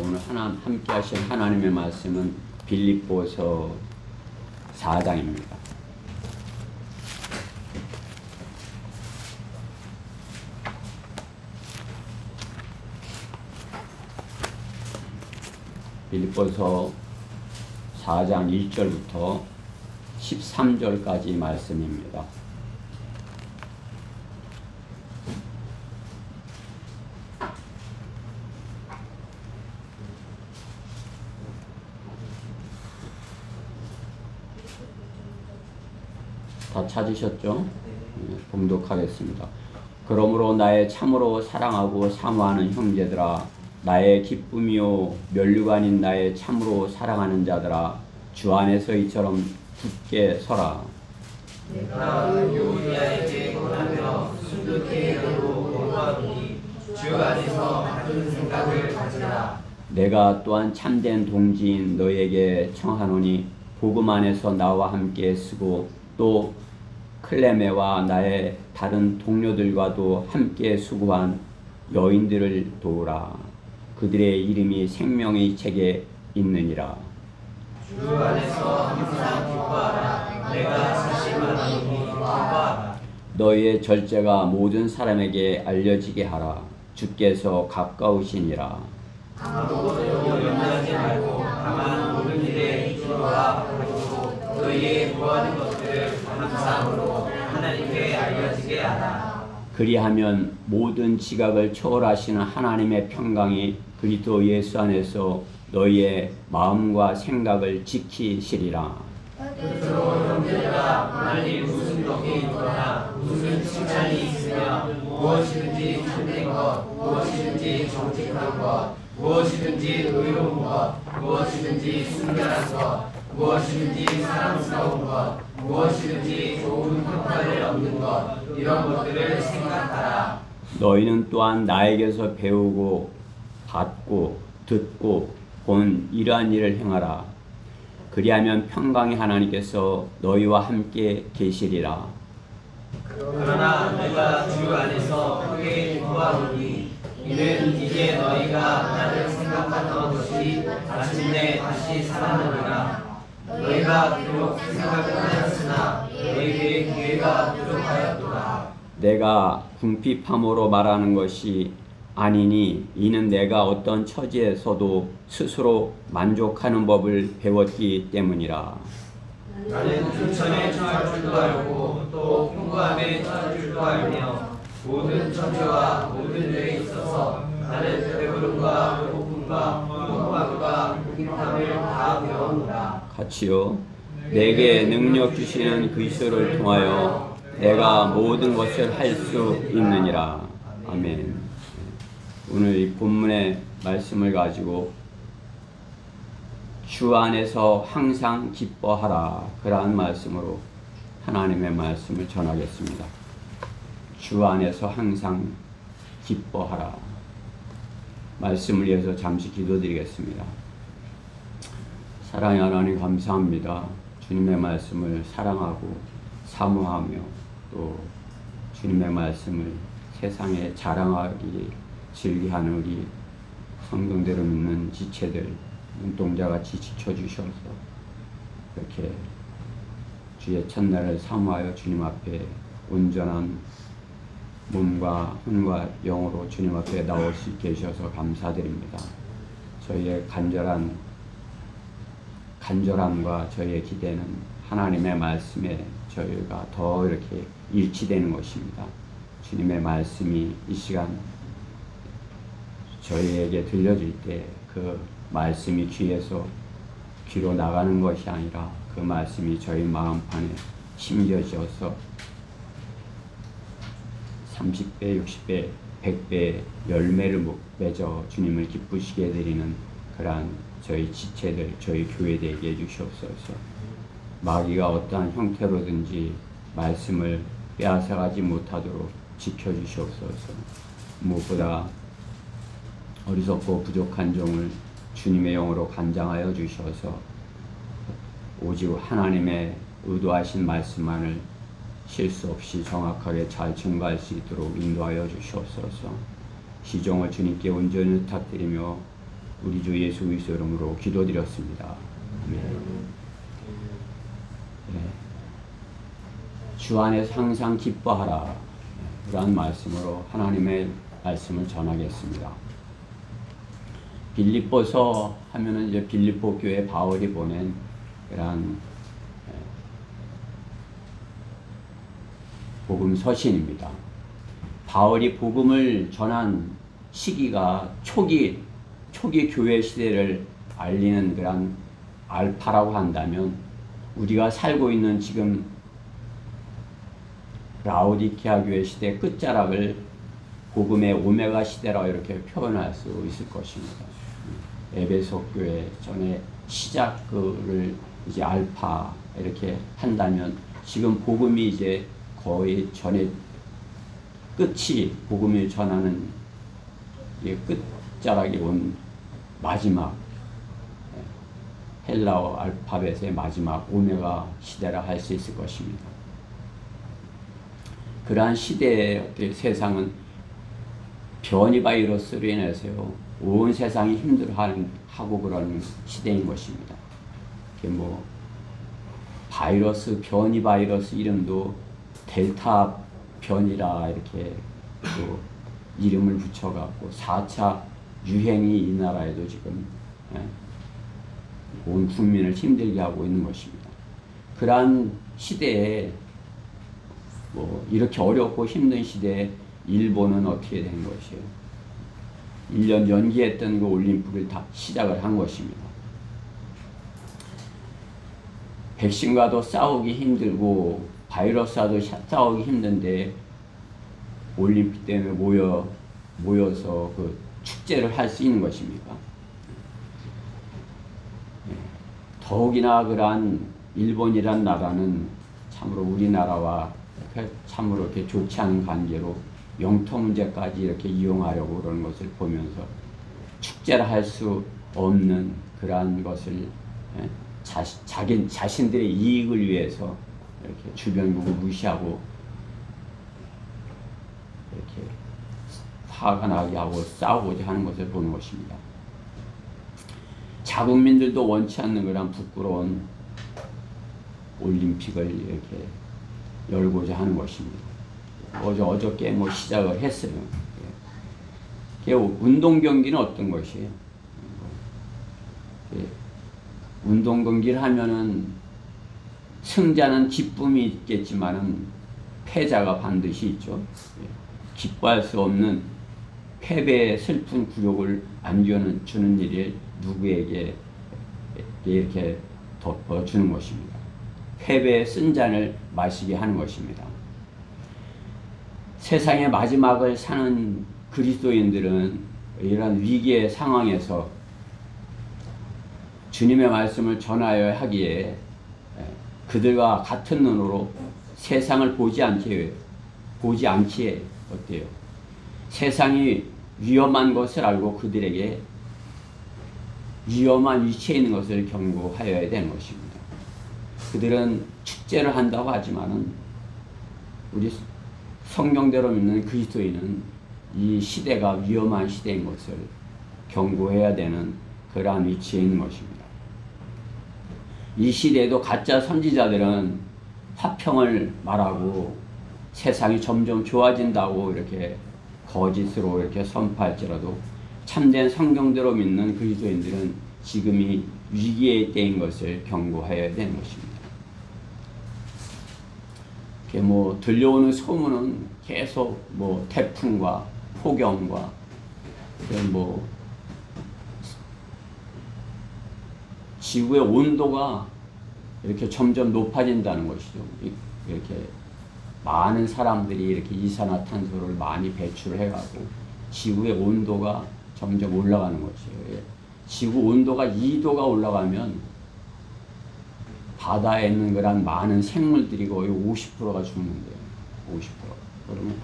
오늘 함께 하실 하나님의 말씀은 빌립보서 4장입니다. 빌립보서 4장 1절부터 13절까지 말씀입니다. 다 찾으셨죠? 봉독하겠습니다. 그러므로 나의 참으로 사랑하고 사모하는 형제들아, 나의 기쁨이요 면류관인 나의 참으로 사랑하는 자들아, 주 안에서 이처럼 굳게 서라. 내가 유오디아에게 권하며 순두케 너로 권고하노니 주 안에서 같은 생각을 가지라. 내가 또한 참된 동지인 너에게 청하노니 복음 안에서 나와 함께 쓰고 또 클레메와 나의 다른 동료들과도 함께 수고한 여인들을 도우라. 그들의 이름이 생명의 책에 있느니라. 주 안에서 항상 기뻐하라. 내가 다시 말하노니 기뻐하라. 너희의 절제가 모든 사람에게 알려지게 하라. 주께서 가까우시니라. 아무것도 염려하지 말고 다만 모든 일에 기도와 가지고 너희의 구하는 것들을 감사함으로 하나님께 알려지게 하라. 그리하면 모든 지각을 초월하시는 하나님의 평강이 그리스도 예수 안에서 너희의 마음과 생각을 지키시리라. 그러므로 형제들아, 만일 무슨 덕이 있거나 무슨 칭찬이 있으며 무엇이든지 참된 것, 무엇이든지 정직한 것, 무엇이든지 의로운 것, 무엇이든지 순결한 것, 무엇이든지 사랑스러운 것, 무엇이든지 좋은 평가를 얻는 것, 이런 것들을 생각하라. 너희는 또한 나에게서 배우고 받고 듣고 본 이러한 일을 행하라. 그리하면 평강의 하나님께서 너희와 함께 계시리라. 그러나 내가 주 안에서 크게 기뻐하노니 이는 이제 너희가 나를 생각하던 것이 마침내 다시 살아나리라. 너희가 비록 생각을 하였으나 너희에게 기회가 부족하였도다. 내가 궁핍함으로 말하는 것이 아니니 이는 내가 어떤 처지에서도 스스로 만족하는 법을 배웠기 때문이라. 나는 불천에 처할 줄도 알고 또 풍부함에 처할 줄도 알며 모든 처지와 모든 일에 있어서 나는 배부름과 배고픔과 풍부함과 궁핍함을 다 배웠노라. 같이요. 내게 능력 주시는 그리스도를 통하여 내가 모든 것을 할 수 있느니라. 아멘. 오늘 이 본문의 말씀을 가지고 주 안에서 항상 기뻐하라, 그러한 말씀으로 하나님의 말씀을 전하겠습니다. 주 안에서 항상 기뻐하라. 말씀을 위해서 잠시 기도드리겠습니다. 사랑의 하나님, 감사합니다. 주님의 말씀을 사랑하고 사모하며 또 주님의 말씀을 세상에 자랑하기 즐기하는 우리 성경대로 믿는 지체들 눈동자같이 지켜주셔서 이렇게 주의 첫날을 사모하여 주님 앞에 온전한 몸과 혼과 영으로 주님 앞에 나올 수 있게 해주셔서 감사드립니다. 저희의 간절함과 저희의 기대는 하나님의 말씀에 저희가 더 이렇게 일치되는 것입니다. 주님의 말씀이 이 시간 저희에게 들려질 때 그 말씀이 귀에서 귀로 나가는 것이 아니라 그 말씀이 저희 마음판에 심겨져서 30배, 60배, 100배의 열매를 맺어 주님을 기쁘시게 해드리는 그러한 저희 지체들, 저희 교회 되게 해주시옵소서. 마귀가 어떠한 형태로든지 말씀을 빼앗아가지 못하도록 지켜주시옵소서. 무엇보다 어리석고 부족한 종을 주님의 영으로 간장하여 주셔서 오직 하나님의 의도하신 말씀만을 실수 없이 정확하게 잘 증거할 수 있도록 인도하여 주시옵소서. 시종을 주님께 온전히 부탁드리며 우리 주 예수 그리스도 이름으로 기도드렸습니다. 아멘. 네. 주 안에서 항상 기뻐하라. 그러한 말씀으로 하나님의 말씀을 전하겠습니다. 빌립보서 하면은 이제 빌립보 교회 바울이 보낸 그러한 복음 서신입니다. 바울이 복음을 전한 시기가 초기 교회 시대를 알리는 그런 알파라고 한다면 우리가 살고 있는 지금 라오디케아 교회 시대 끝자락을 복음의 오메가 시대라고 이렇게 표현할 수 있을 것입니다. 에베소 교회 전에 시작을 이제 알파 이렇게 한다면 지금 복음이 이제 거의 전에 끝이 복음을 전하는 끝자락이 온 마지막 헬라어 알파벳의 마지막 오메가 시대라 할 수 있을 것입니다. 그러한 시대의 세상은 변이 바이러스로 인해서요 온 세상이 힘들어하고 그런 시대인 것입니다. 뭐 바이러스 변이 바이러스 이름도 델타 변이라 이렇게 또 이름을 붙여갖고 4차 유행이 이 나라에도 지금 온 국민을 힘들게 하고 있는 것입니다. 그러한 시대에 뭐 이렇게 어렵고 힘든 시대에 일본은 어떻게 된 것이에요? 1년 연기했던 그 올림픽을 다 시작을 한 것입니다. 백신과도 싸우기 힘들고 바이러스와도 싸우기 힘든데 올림픽 때문에 모여서 그 축제를 할 수 있는 것입니까? 더욱이나 그러한 일본이란 나라는 참으로 우리나라와 참으로 이렇게 좋지 않은 관계로 영토 문제까지 이렇게 이용하려고 그러는 것을 보면서 축제를 할 수 없는 그러한 것을 자신들의 이익을 위해서 이렇게 주변국을 무시하고 이렇게 화가 나게 하고 싸우고자 하는 것을 보는 것입니다. 자국민들도 원치 않는 그런 부끄러운 올림픽을 이렇게 열고자 하는 것입니다. 어저께 뭐 시작을 했어요. 운동 경기는 어떤 것이에요? 운동 경기를 하면은 승자는 기쁨이 있겠지만은 패자가 반드시 있죠. 기뻐할 수 없는 패배의 슬픈 굴욕을 안겨주는 일이 누구에게 이렇게 덮어주는 것입니다. 패배의 쓴 잔을 마시게 하는 것입니다. 세상의 마지막을 사는 그리스도인들은 이러한 위기의 상황에서 주님의 말씀을 전하여야 하기에 그들과 같은 눈으로 세상을 보지 않기에 어때요? 세상이 위험한 것을 알고 그들에게 위험한 위치에 있는 것을 경고하여야 되는 것입니다. 그들은 축제를 한다고 하지만은 우리 성경대로 믿는 그리스도인은 이 시대가 위험한 시대인 것을 경고해야 되는 그러한 위치에 있는 것입니다. 이 시대에도 가짜 선지자들은 화평을 말하고 세상이 점점 좋아진다고 이렇게 거짓으로 이렇게 선포할지라도 참된 성경대로 믿는 그리스도인들은 지금이 위기의 때인 것을 경고해야 되는 것입니다. 뭐 들려오는 소문은 계속 뭐 태풍과 폭염과 뭐 지구의 온도가 이렇게 점점 높아진다는 것이죠. 이렇게 많은 사람들이 이렇게 이산화탄소를 많이 배출을 해가지고 지구의 온도가 점점 올라가는 것이에요. 지구 온도가 2도가 올라가면 바다에 있는 그런 많은 생물들이 거의 50%가 죽는데요. 50%. 그러면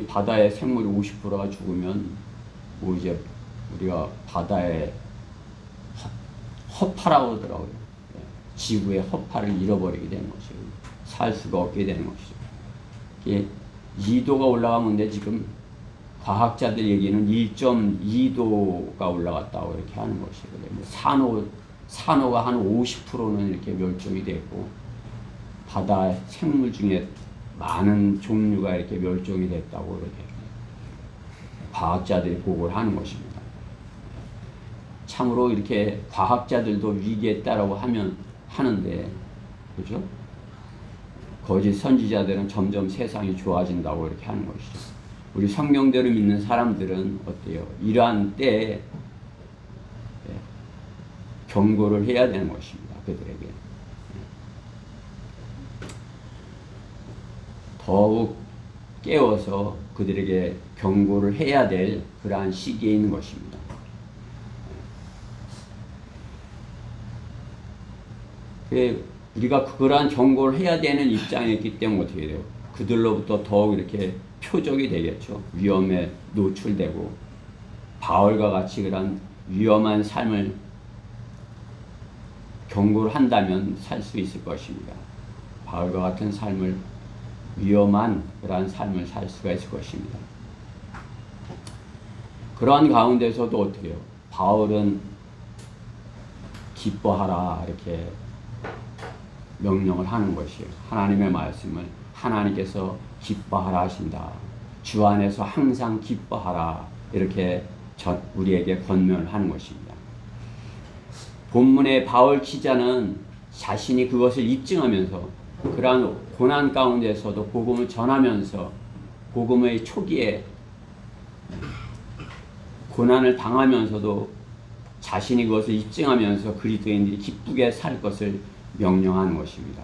바다의 생물이 50%가 죽으면 뭐 이제 우리가 바다에 허파라고 하더라고요. 지구의 허파를 잃어버리게 되는 것이고 살 수가 없게 되는 것이죠. 이게 2도가 올라가는데 지금 과학자들 얘기는 1.2도가 올라갔다고 이렇게 하는 것이거든요. 산호가 한 50%는 이렇게 멸종이 됐고, 바다 생물 중에 많은 종류가 이렇게 멸종이 됐다고 이렇게 과학자들이 보고를 하는 것입니다. 참으로 이렇게 과학자들도 위기에 있다라고 하는데, 그죠? 거짓 선지자들은 점점 세상이 좋아진다고 이렇게 하는 것이죠. 우리 성경대로 믿는 사람들은 어때요? 이러한 때에 경고를 해야 되는 것입니다. 그들에게. 더욱 깨워서 그들에게 경고를 해야 될 그러한 시기에 있는 것입니다. 우리가 그러한 경고를 해야 되는 입장에 있기 때문에 어떻게 돼요? 그들로부터 더욱 이렇게 표적이 되겠죠. 위험에 노출되고, 바울과 같이 그런 위험한 삶을 경고를 한다면 살 수 있을 것입니다. 바울과 같은 삶을, 위험한 그러한 삶을 살 수가 있을 것입니다. 그러한 가운데서도 어떻게 해요? 바울은 기뻐하라 이렇게 명령을 하는 것이에요. 하나님의 말씀을 하나님께서 기뻐하라 하신다. 주 안에서 항상 기뻐하라. 이렇게 우리에게 권면을 하는 것입니다. 본문의 바울 기자는 자신이 그것을 입증하면서 그러한 고난 가운데서도 복음을 전하면서 복음의 초기에 고난을 당하면서도 자신이 그것을 입증하면서 그리스도인들이 기쁘게 살 것을 명령하는 것입니다.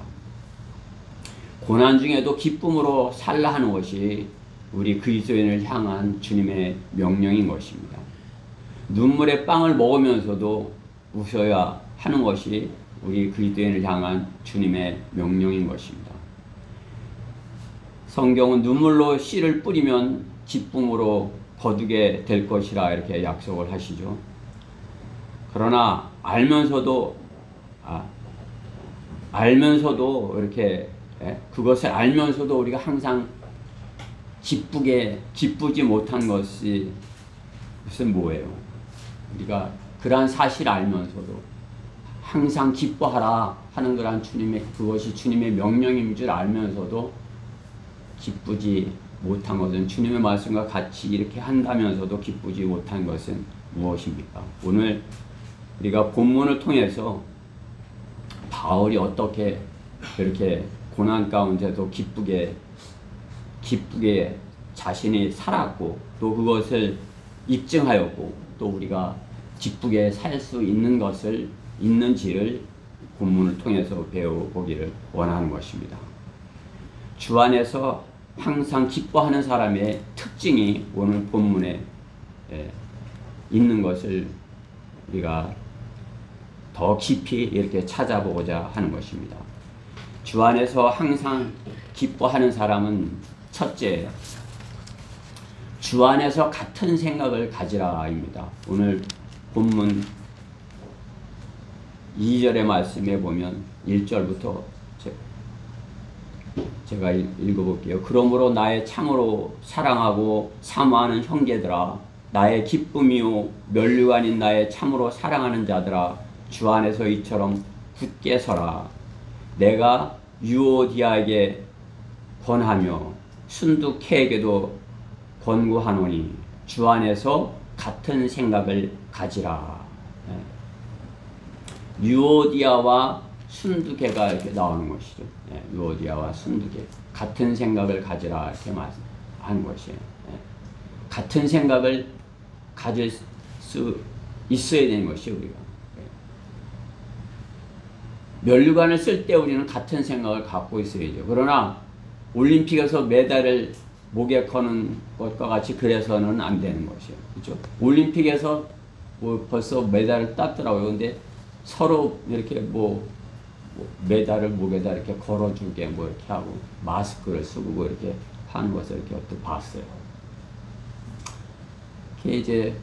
고난 중에도 기쁨으로 살라 하는 것이 우리 그리스도인을 향한 주님의 명령인 것입니다. 눈물의 빵을 먹으면서도 웃어야 하는 것이 우리 그리스도인을 향한 주님의 명령인 것입니다. 성경은 눈물로 씨를 뿌리면 기쁨으로 거두게 될 것이라 이렇게 약속을 하시죠. 그러나 알면서도 이렇게 그것을 알면서도 우리가 항상 기쁘지 못한 것이 무슨 뭐예요? 우리가 그러한 사실을 알면서도 항상 기뻐하라 하는 그러한 그것이 주님의 명령인 줄 알면서도 기쁘지 못한 것은, 주님의 말씀과 같이 이렇게 한다면서도 기쁘지 못한 것은 무엇입니까? 오늘 우리가 본문을 통해서 바울이 어떻게 그렇게 고난 가운데도 기쁘게 자신이 살았고 또 그것을 입증하였고 또 우리가 기쁘게 살 수 있는지를 본문을 통해서 배워보기를 원하는 것입니다. 주 안에서 항상 기뻐하는 사람의 특징이 오늘 본문에 있는 것을 우리가 더 깊이 이렇게 찾아보고자 하는 것입니다. 주 안에서 항상 기뻐하는 사람은 첫째, 주 안에서 같은 생각을 가지라입니다. 오늘 본문 2절의 말씀에 보면 1절부터 제가 읽어볼게요. 그러므로 나의 참으로 사랑하고 사모하는 형제들아, 나의 기쁨이요 면류관인 나의 참으로 사랑하는 자들아, 주 안에서 이처럼 굳게 서라. 내가 유오디아에게 권하며 순두케에게도 권고하노니 주 안에서 같은 생각을 가지라. 유오디아와 순두케가 이렇게 나오는 것이죠. 유오디아와 순두케 같은 생각을 가지라 이렇게 말하는 것이에요. 같은 생각을 가질 수 있어야 되는 것이 우리가. 면류관을 쓸 때 우리는 같은 생각을 갖고 있어야죠. 그러나 올림픽에서 메달을 목에 거는 것과 같이 그래서는 안 되는 것이에요. 그렇죠? 올림픽에서 벌써 메달을 땄더라고요. 근데 서로 이렇게 메달을 목에다 이렇게 걸어주게 이렇게 하고 마스크를 쓰고 이렇게 하는 것을 이렇게 어떻게 봤어요. 그게 이제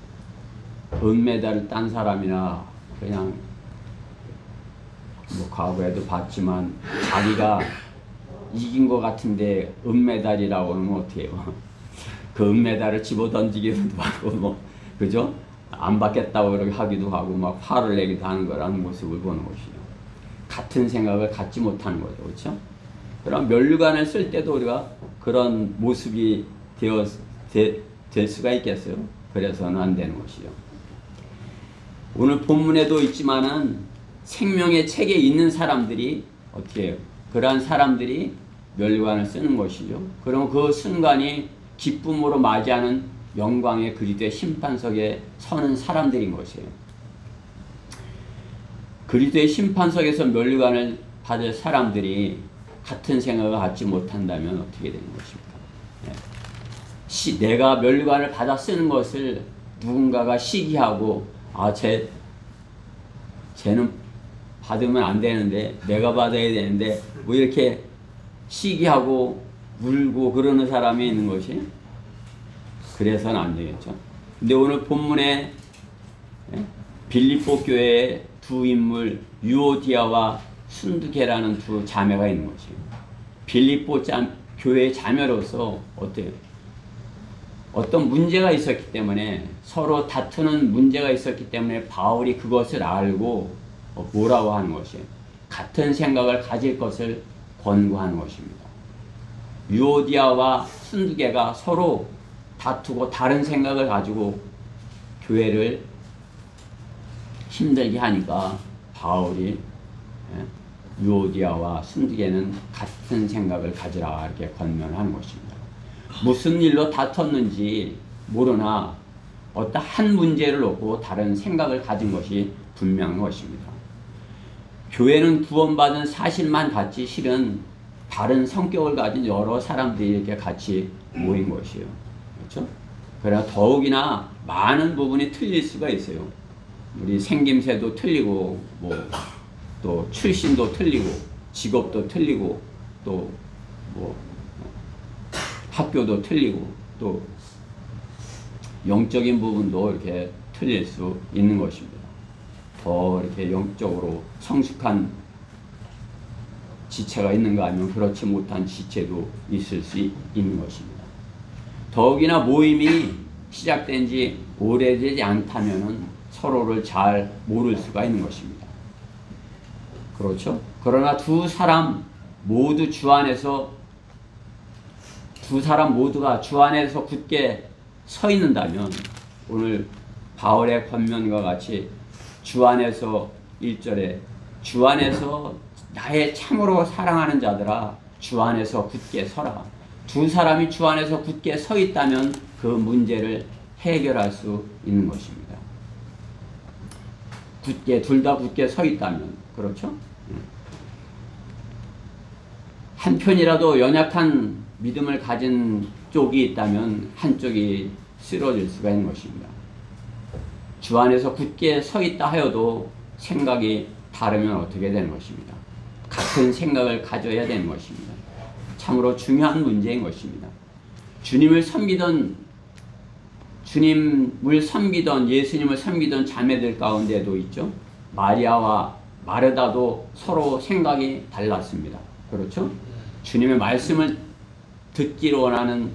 은메달을 딴 사람이나 그냥 과거에도 봤지만 자기가 이긴 것 같은데 은메달이라고 하면 어떻게 해요? 그 은메달을 집어 던지기도 하고 뭐 그죠? 안 받겠다고 그렇게 하기도 하고 막 화를 내기도 하는 거라는 모습을 보는 것이죠. 같은 생각을 갖지 못하는 거죠. 그렇죠? 그럼 면류관을 쓸 때도 우리가 그런 모습이 될 수가 있겠어요? 그래서는 안 되는 것이죠. 오늘 본문에도 있지만은 생명의 책에 있는 사람들이 어떻게 해요? 그러한 사람들이 면류관을 쓰는 것이죠. 그럼 그 순간이 기쁨으로 맞이하는 영광의 그리스도의 심판석에 서는 사람들인 것이에요. 그리스도의 심판석에서 면류관을 받을 사람들이 같은 생각을 갖지 못한다면 어떻게 되는 것입니까? 내가 면류관을 받아 쓰는 것을 누군가가 시기하고 쟤는 받으면 안 되는데 내가 받아야 되는데 뭐 이렇게 시기하고 울고 그러는 사람이 있는 것이 그래서는 안 되겠죠. 근데 오늘 본문에 빌립보 교회의 두 인물 유오디아와 순두계라는 두 자매가 있는 것이에요. 빌립보 교회의 자매로서 어떤 문제가 있었기 때문에 서로 다투는 문제가 있었기 때문에 바울이 그것을 알고 뭐라고 하는 것이에요. 같은 생각을 가질 것을 권고하는 것입니다. 유오디아와 순두계가 서로 다투고 다른 생각을 가지고 교회를 힘들게 하니까 바울이 유오디아와 순두계는 같은 생각을 가지라 이렇게 권면하는 것입니다. 무슨 일로 다퉜는지 모르나 어떤 한 문제를 놓고 다른 생각을 가진 것이 분명한 것입니다. 교회는 구원받은 사실만 같이 실은 다른 성격을 가진 여러 사람들이 이렇게 같이 모인 것이에요. 그렇죠? 그러나 더욱이나 많은 부분이 틀릴 수가 있어요. 우리 생김새도 틀리고 또 출신도 틀리고 직업도 틀리고 또 학교도 틀리고 또 영적인 부분도 이렇게 틀릴 수 있는 것입니다. 더 이렇게 영적으로 성숙한 지체가 있는가 하면 그렇지 못한 지체도 있을 수 있는 것입니다. 더욱이나 모임이 시작된 지 오래되지 않다면 서로를 잘 모를 수가 있는 것입니다. 그렇죠? 그러나 두 사람 모두가 주 안에서 굳게 서 있는다면 오늘 바울의 권면과 같이 주 안에서 1절에 주 안에서 나의 참으로 사랑하는 자들아 주 안에서 굳게 서라. 두 사람이 주 안에서 굳게 서 있다면 그 문제를 해결할 수 있는 것입니다. 둘 다 굳게 서 있다면 그렇죠? 한편이라도 연약한 믿음을 가진 쪽이 있다면 한쪽이 쓰러질 수가 있는 것입니다. 주 안에서 굳게 서 있다 하여도 생각이 다르면 어떻게 되는 것입니다. 같은 생각을 가져야 되는 것입니다. 참으로 중요한 문제인 것입니다. 주님을 섬기던 예수님을 섬기던 자매들 가운데도 있죠. 마리아와 마르다도 서로 생각이 달랐습니다. 그렇죠? 주님의 말씀을 듣기를 원하는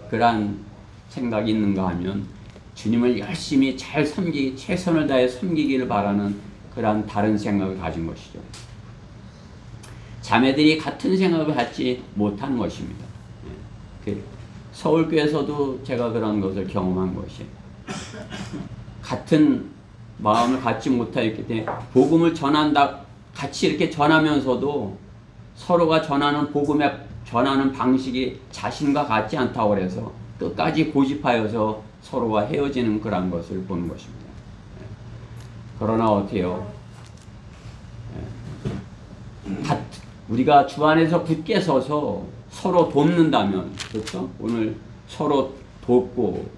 그러한 생각이 있는가 하면 주님을 열심히 잘 최선을 다해 섬기기를 바라는 그러한 다른 생각을 가진 것이죠. 자매들이 같은 생각을 갖지 못하는 것입니다. 서울교회에서도 제가 그런 것을 경험한 것이에요. 같은 마음을 갖지 못하기 때문에 복음을 같이 이렇게 전하면서도 서로가 전하는 방식이 자신과 같지 않다고 해서 끝까지 고집하여서 서로가 헤어지는 그런 것을 보는 것입니다. 그러나 어때요? 우리가 주 안에서 굳게 서서 서로 돕는다면, 그렇죠? 오늘 서로 돕고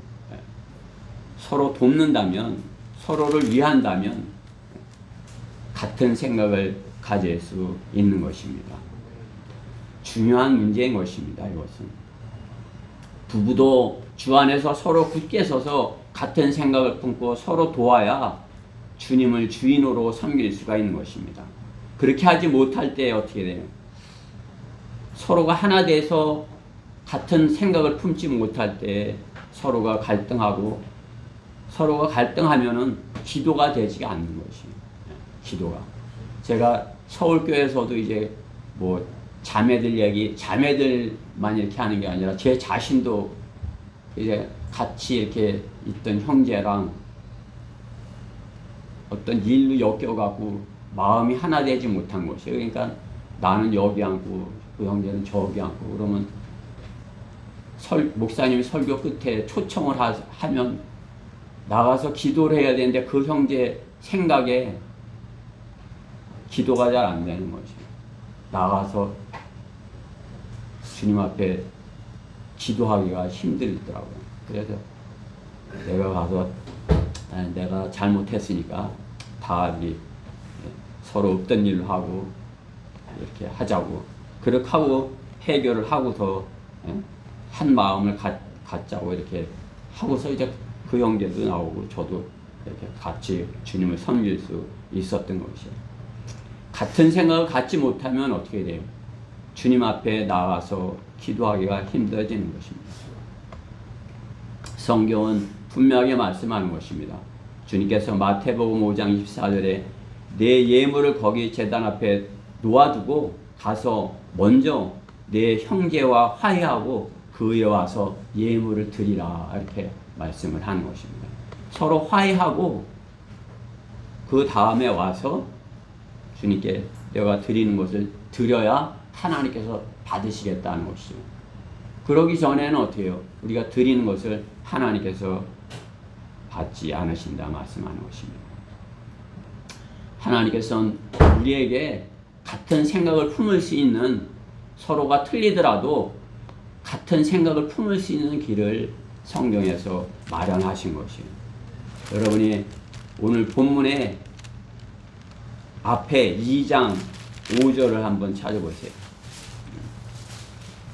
서로 돕는다면, 서로를 위한다면 같은 생각을 가질 수 있는 것입니다. 중요한 문제인 것입니다. 이것은 부부도 주 안에서 서로 굳게 서서 같은 생각을 품고 서로 도와야 주님을 주인으로 섬길 수가 있는 것입니다. 그렇게 하지 못할 때 어떻게 돼요? 서로가 하나 돼서 같은 생각을 품지 못할 때 서로가 갈등하고, 서로가 갈등하면은 기도가 되지가 않는 것이. 기도가. 제가 서울교회에서도 이제 뭐 자매들 얘기, 자매들만 이렇게 하는 게 아니라 제 자신도 이제 같이 이렇게 있던 형제랑 어떤 일로 엮여갖고 마음이 하나 되지 못한 것이에요. 그러니까 나는 여기 앉고 그 형제는 저기 앉고, 그러면 목사님이 설교 끝에 초청을 하면 나가서 기도를 해야 되는데 그 형제 생각에 기도가 잘 안 되는 거지. 나가서 주님 앞에 기도하기가 힘들더라고요. 그래서 내가 가서 내가 잘못했으니까 다 우리 서로 없던 일로 하고 이렇게 하자고, 그렇게 하고 해결을 하고서 한 마음을 갖자고 이렇게 하고서 이제 그 형제도 나오고 저도 이렇게 같이 주님을 섬길 수 있었던 것이에요. 같은 생각을 갖지 못하면 어떻게 돼요? 주님 앞에 나가서 기도하기가 힘들어지는 것입니다. 성경은 분명하게 말씀하는 것입니다. 주님께서 마태복음 5장 24절에 내 예물을 거기 제단 앞에 놓아두고 가서 먼저 내 형제와 화해하고 그에 와서 예물을 드리라, 이렇게 말씀을 하는 것입니다. 서로 화해하고 그 다음에 와서 주님께 내가 드리는 것을 드려야 하나님께서 받으시겠다는 것이죠. 그러기 전에는 어떻게 해요? 우리가 드리는 것을 하나님께서 받지 않으신다 말씀하는 것입니다. 하나님께서는 우리에게 같은 생각을 품을 수 있는, 서로가 틀리더라도 같은 생각을 품을 수 있는 길을 성경에서 마련하신 것이에요. 여러분이 오늘 본문에 앞에 2장 5절을 한번 찾아보세요.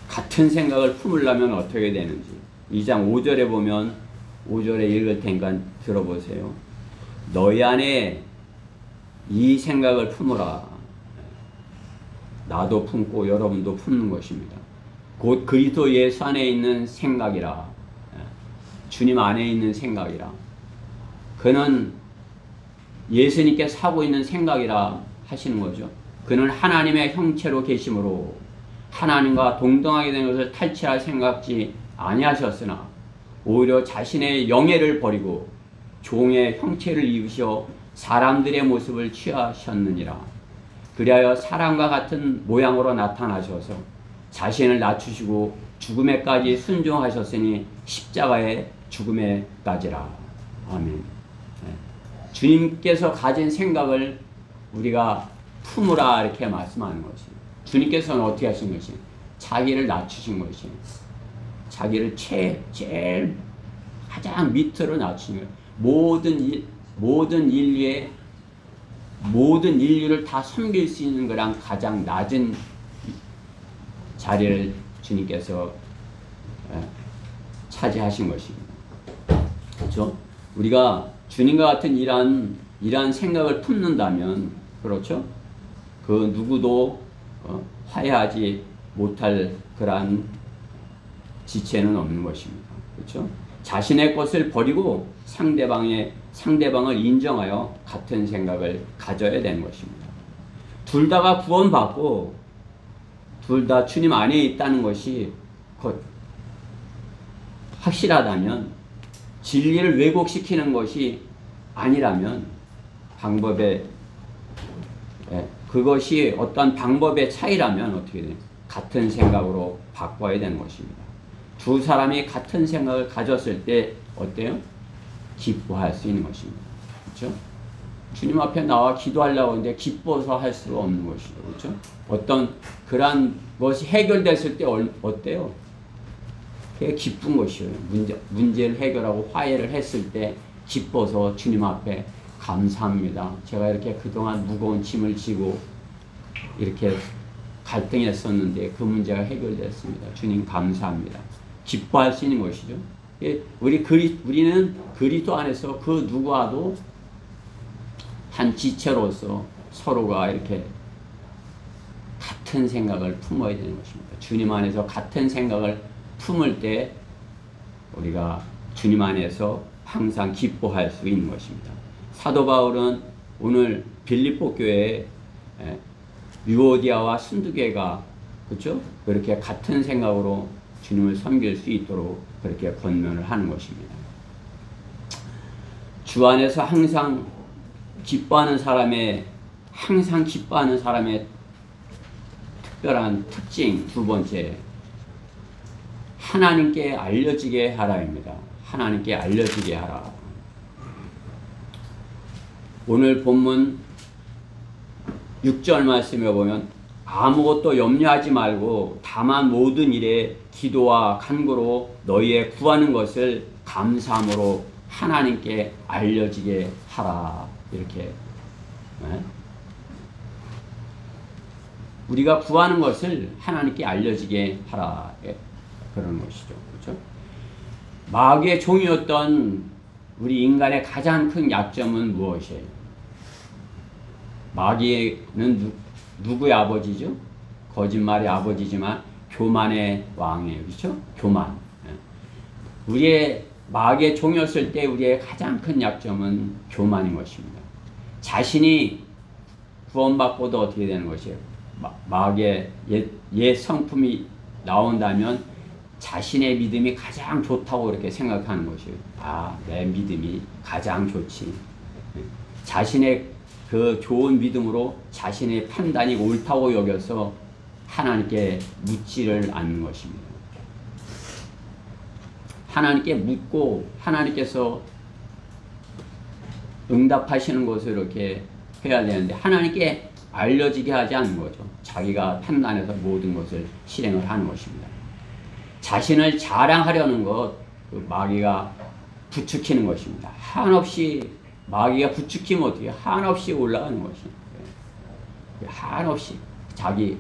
같은 생각을 품으려면 어떻게 되는지 2장 5절에 보면, 5절에 읽을 테니까 들어보세요. 너희 안에 이 생각을 품으라. 나도 품고 여러분도 품는 것입니다. 곧 그리스도 예수 안에 있는 생각이라. 주님 안에 있는 생각이라. 그는 예수님께서 하고 있는 생각이라 하시는 거죠. 그는 하나님의 형체로 계심으로 하나님과 동등하게 된 것을 탈취할 생각지 아니하셨으나 오히려 자신의 영예를 버리고 종의 형체를 입으시어 사람들의 모습을 취하셨느니라. 그리하여 사람과 같은 모양으로 나타나셔서 자신을 낮추시고 죽음에까지 순종하셨으니 십자가의 죽음에까지라. 아멘. 주님께서 가진 생각을 우리가 품으라, 이렇게 말씀하는 것이에요. 주님께서는 어떻게 하신 것이에요? 자기를 낮추신 것이에요. 자기를 제일 가장 밑으로 낮추신 거예요. 모든 인류를 다 섬길 수 있는 거랑 가장 낮은 자리를 주님께서 차지하신 것입니다. 그렇죠? 우리가 주님과 같은 이러한 생각을 품는다면, 그렇죠? 그 누구도 화해하지 못할 그러한 지체는 없는 것입니다. 그렇죠? 자신의 것을 버리고 상대방을 인정하여 같은 생각을 가져야 되는 것입니다. 둘 다가 구원받고 둘 다 주님 안에 있다는 것이 확실하다면, 진리를 왜곡시키는 것이 아니라면, 그것이 어떤 방법의 차이라면 어떻게 돼요? 같은 생각으로 바꿔야 되는 것입니다. 두 사람이 같은 생각을 가졌을 때 어때요? 기뻐할 수 있는 것입니다. 그렇죠? 주님 앞에 나와 기도하려고 하는데 기뻐서 할 수가 없는 것이죠. 그렇죠? 어떤 그러한 것이 해결됐을 때 어때요? 그게 기쁜 것이에요. 문제를 해결하고 화해를 했을 때 기뻐서 주님 앞에 감사합니다. 제가 이렇게 그동안 무거운 짐을 지고 이렇게 갈등했었는데 그 문제가 해결됐습니다. 주님 감사합니다. 기뻐할 수 있는 것이죠. 우리는 그리스도 안에서 그 누구와도 한 지체로서 서로가 이렇게 같은 생각을 품어야 되는 것입니다. 주님 안에서 같은 생각을 품을 때 우리가 주님 안에서 항상 기뻐할 수 있는 것입니다. 사도 바울은 오늘 빌립보 교회에 유오디아와 순두계가 그렇죠? 그렇게 같은 생각으로 주님을 섬길 수 있도록 그렇게 권면을 하는 것입니다. 주 안에서 항상 기뻐하는 사람의 특별한 특징 두 번째, 하나님께 알려지게 하라입니다. 하나님께 알려지게 하라. 오늘 본문 6절 말씀에 보면 아무것도 염려하지 말고 다만 모든 일에 기도와 간구로 너희의 구하는 것을 감사함으로 하나님께 알려지게 하라. 이렇게 우리가 구하는 것을 하나님께 알려지게 하라. 그런 것이죠. 그렇죠? 마귀의 종이었던 우리 인간의 가장 큰 약점은 무엇이에요? 마귀는 누구의 아버지죠? 거짓말의 아버지지만 교만의 왕이에요. 그렇죠? 교만. 우리의 마귀의 종이었을 때 우리의 가장 큰 약점은 교만인 것입니다. 자신이 구원받고도 어떻게 되는 것이에요? 마귀의 옛 성품이 나온다면 자신의 믿음이 가장 좋다고 이렇게 생각하는 것이에요. 아, 내 믿음이 가장 좋지. 자신의 그 좋은 믿음으로 자신의 판단이 옳다고 여겨서 하나님께 묻지를 않는 것입니다. 하나님께 묻고 하나님께서 응답하시는 것을 이렇게 해야 되는데 하나님께 알려지게 하지 않는 거죠. 자기가 판단해서 모든 것을 실행을 하는 것입니다. 자신을 자랑하려는 것, 그 마귀가 부추기는 것입니다. 한없이 마귀가 부추기면 어떻게 한없이 올라가는 것입니다. 한없이 자기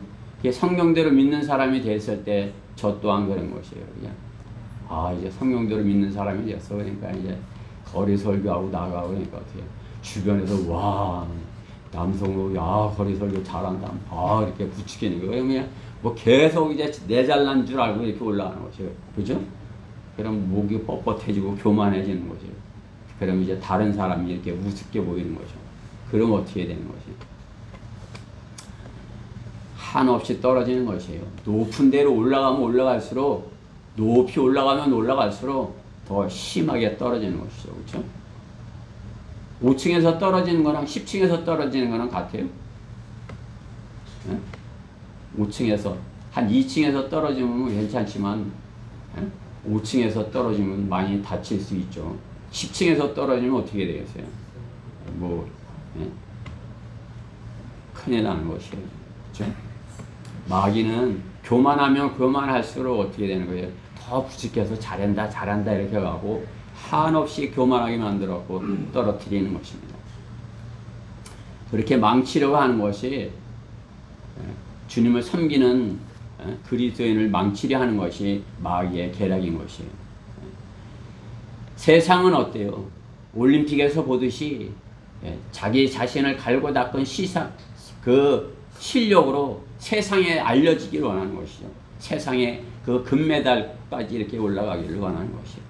성령대로 믿는 사람이 됐을 때 저 또한 그런 것이에요. 그냥 이제 성령대로 믿는 사람이 됐어. 그러니까 이제 거리 설교하고 나가고 그러니까 어떻게 주변에서 와 남성으로 야 거리 설교 잘한다. 이렇게 부추기는 거예요. 그냥 뭐 계속 이제 내 잘난 줄 알고 이렇게 올라가는 것이에요. 그죠? 그럼 목이 뻣뻣해지고 교만해지는 거죠. 그럼 이제 다른 사람이 이렇게 우습게 보이는 거죠. 그럼 어떻게 되는 것이에요? 한없이 떨어지는 것이에요. 높은 데로 올라가면 올라갈수록 높이 올라가면 올라갈수록 더 심하게 떨어지는 것이죠. 그렇죠? 5층에서 떨어지는 거랑 10층에서 떨어지는 거랑 같아요. 네? 5층에서 한 2층에서 떨어지면 괜찮지만 5층에서 떨어지면 많이 다칠 수 있죠. 10층에서 떨어지면 어떻게 되겠어요? 큰일 나는 것이에요. 그렇죠? 마귀는 교만하면 교만할수록 어떻게 되는 거예요? 더 부추겨서 잘한다 이렇게 가고 한없이 교만하게 만들었고 떨어뜨리는 것입니다. 그렇게 망치려고 하는 것이 주님을 섬기는 그리스도인을 망치려 하는 것이 마귀의 계략인 것이에요. 세상은 어때요? 올림픽에서 보듯이 자기 자신을 갈고 닦은 그 실력으로 세상에 알려지기를 원하는 것이죠. 세상에 그 금메달까지 이렇게 올라가기를 원하는 것이에요.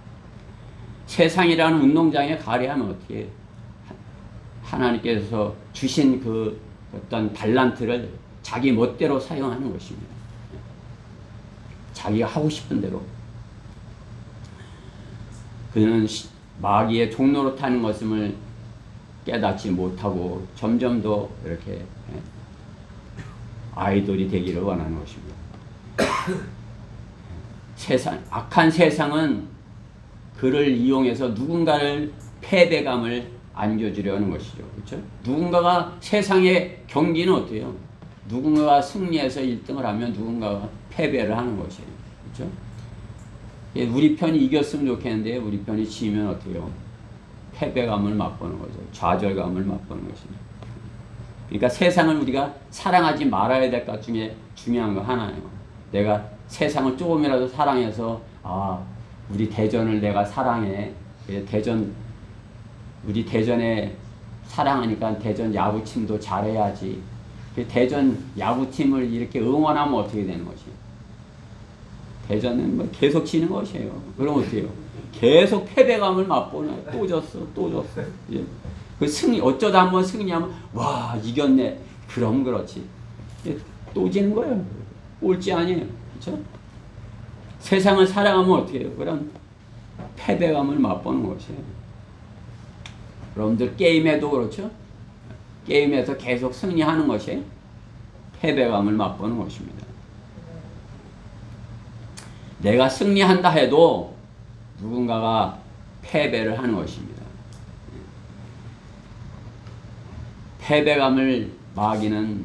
세상이라는 운동장에 가려하면 어떻게 해요? 하나님께서 주신 그 어떤 달란트를 자기 멋대로 사용하는 것입니다. 자기가 하고 싶은 대로. 그는 마귀의 종로로 타는 것을 깨닫지 못하고 점점 더 이렇게 아이돌이 되기를 원하는 것입니다. 악한 세상은 그를 이용해서 누군가를 패배감을 안겨주려는 것이죠. 그렇죠? 누군가가 세상의 경기는 어때요? 누군가가 승리해서 1등을 하면 누군가가 패배를 하는 것이에요. 그렇죠? 우리 편이 이겼으면 좋겠는데 우리 편이 지면 어떻게 해요? 패배감을 맛보는 거죠. 좌절감을 맛보는 것입니다. 그러니까 세상을 우리가 사랑하지 말아야 될 것 중에 중요한 거 하나예요. 내가 세상을 조금이라도 사랑해서 우리 대전을 내가 사랑해. 우리 대전에 사랑하니까 대전 야구팀도 잘해야지. 대전 야구팀을 이렇게 응원하면 어떻게 되는 것이에요? 대전은 뭐 계속 지는 것이에요. 그럼 어떻게 해요? 계속 패배감을 맛보네. 또 졌어, 또 졌어. 예. 그 승리, 어쩌다 한번 승리하면, 와, 이겼네. 그럼 그렇지. 예, 또 지는 거예요. 꼴찌 아니에요. 그렇죠? 세상을 살아가면 어떻게 해요? 그럼 패배감을 맛보는 것이에요. 여러분들 게임에도 그렇죠? 게임에서 계속 승리하는 것이 패배감을 맛보는 것입니다. 내가 승리한다 해도 누군가가 패배를 하는 것입니다. 패배감을 마귀는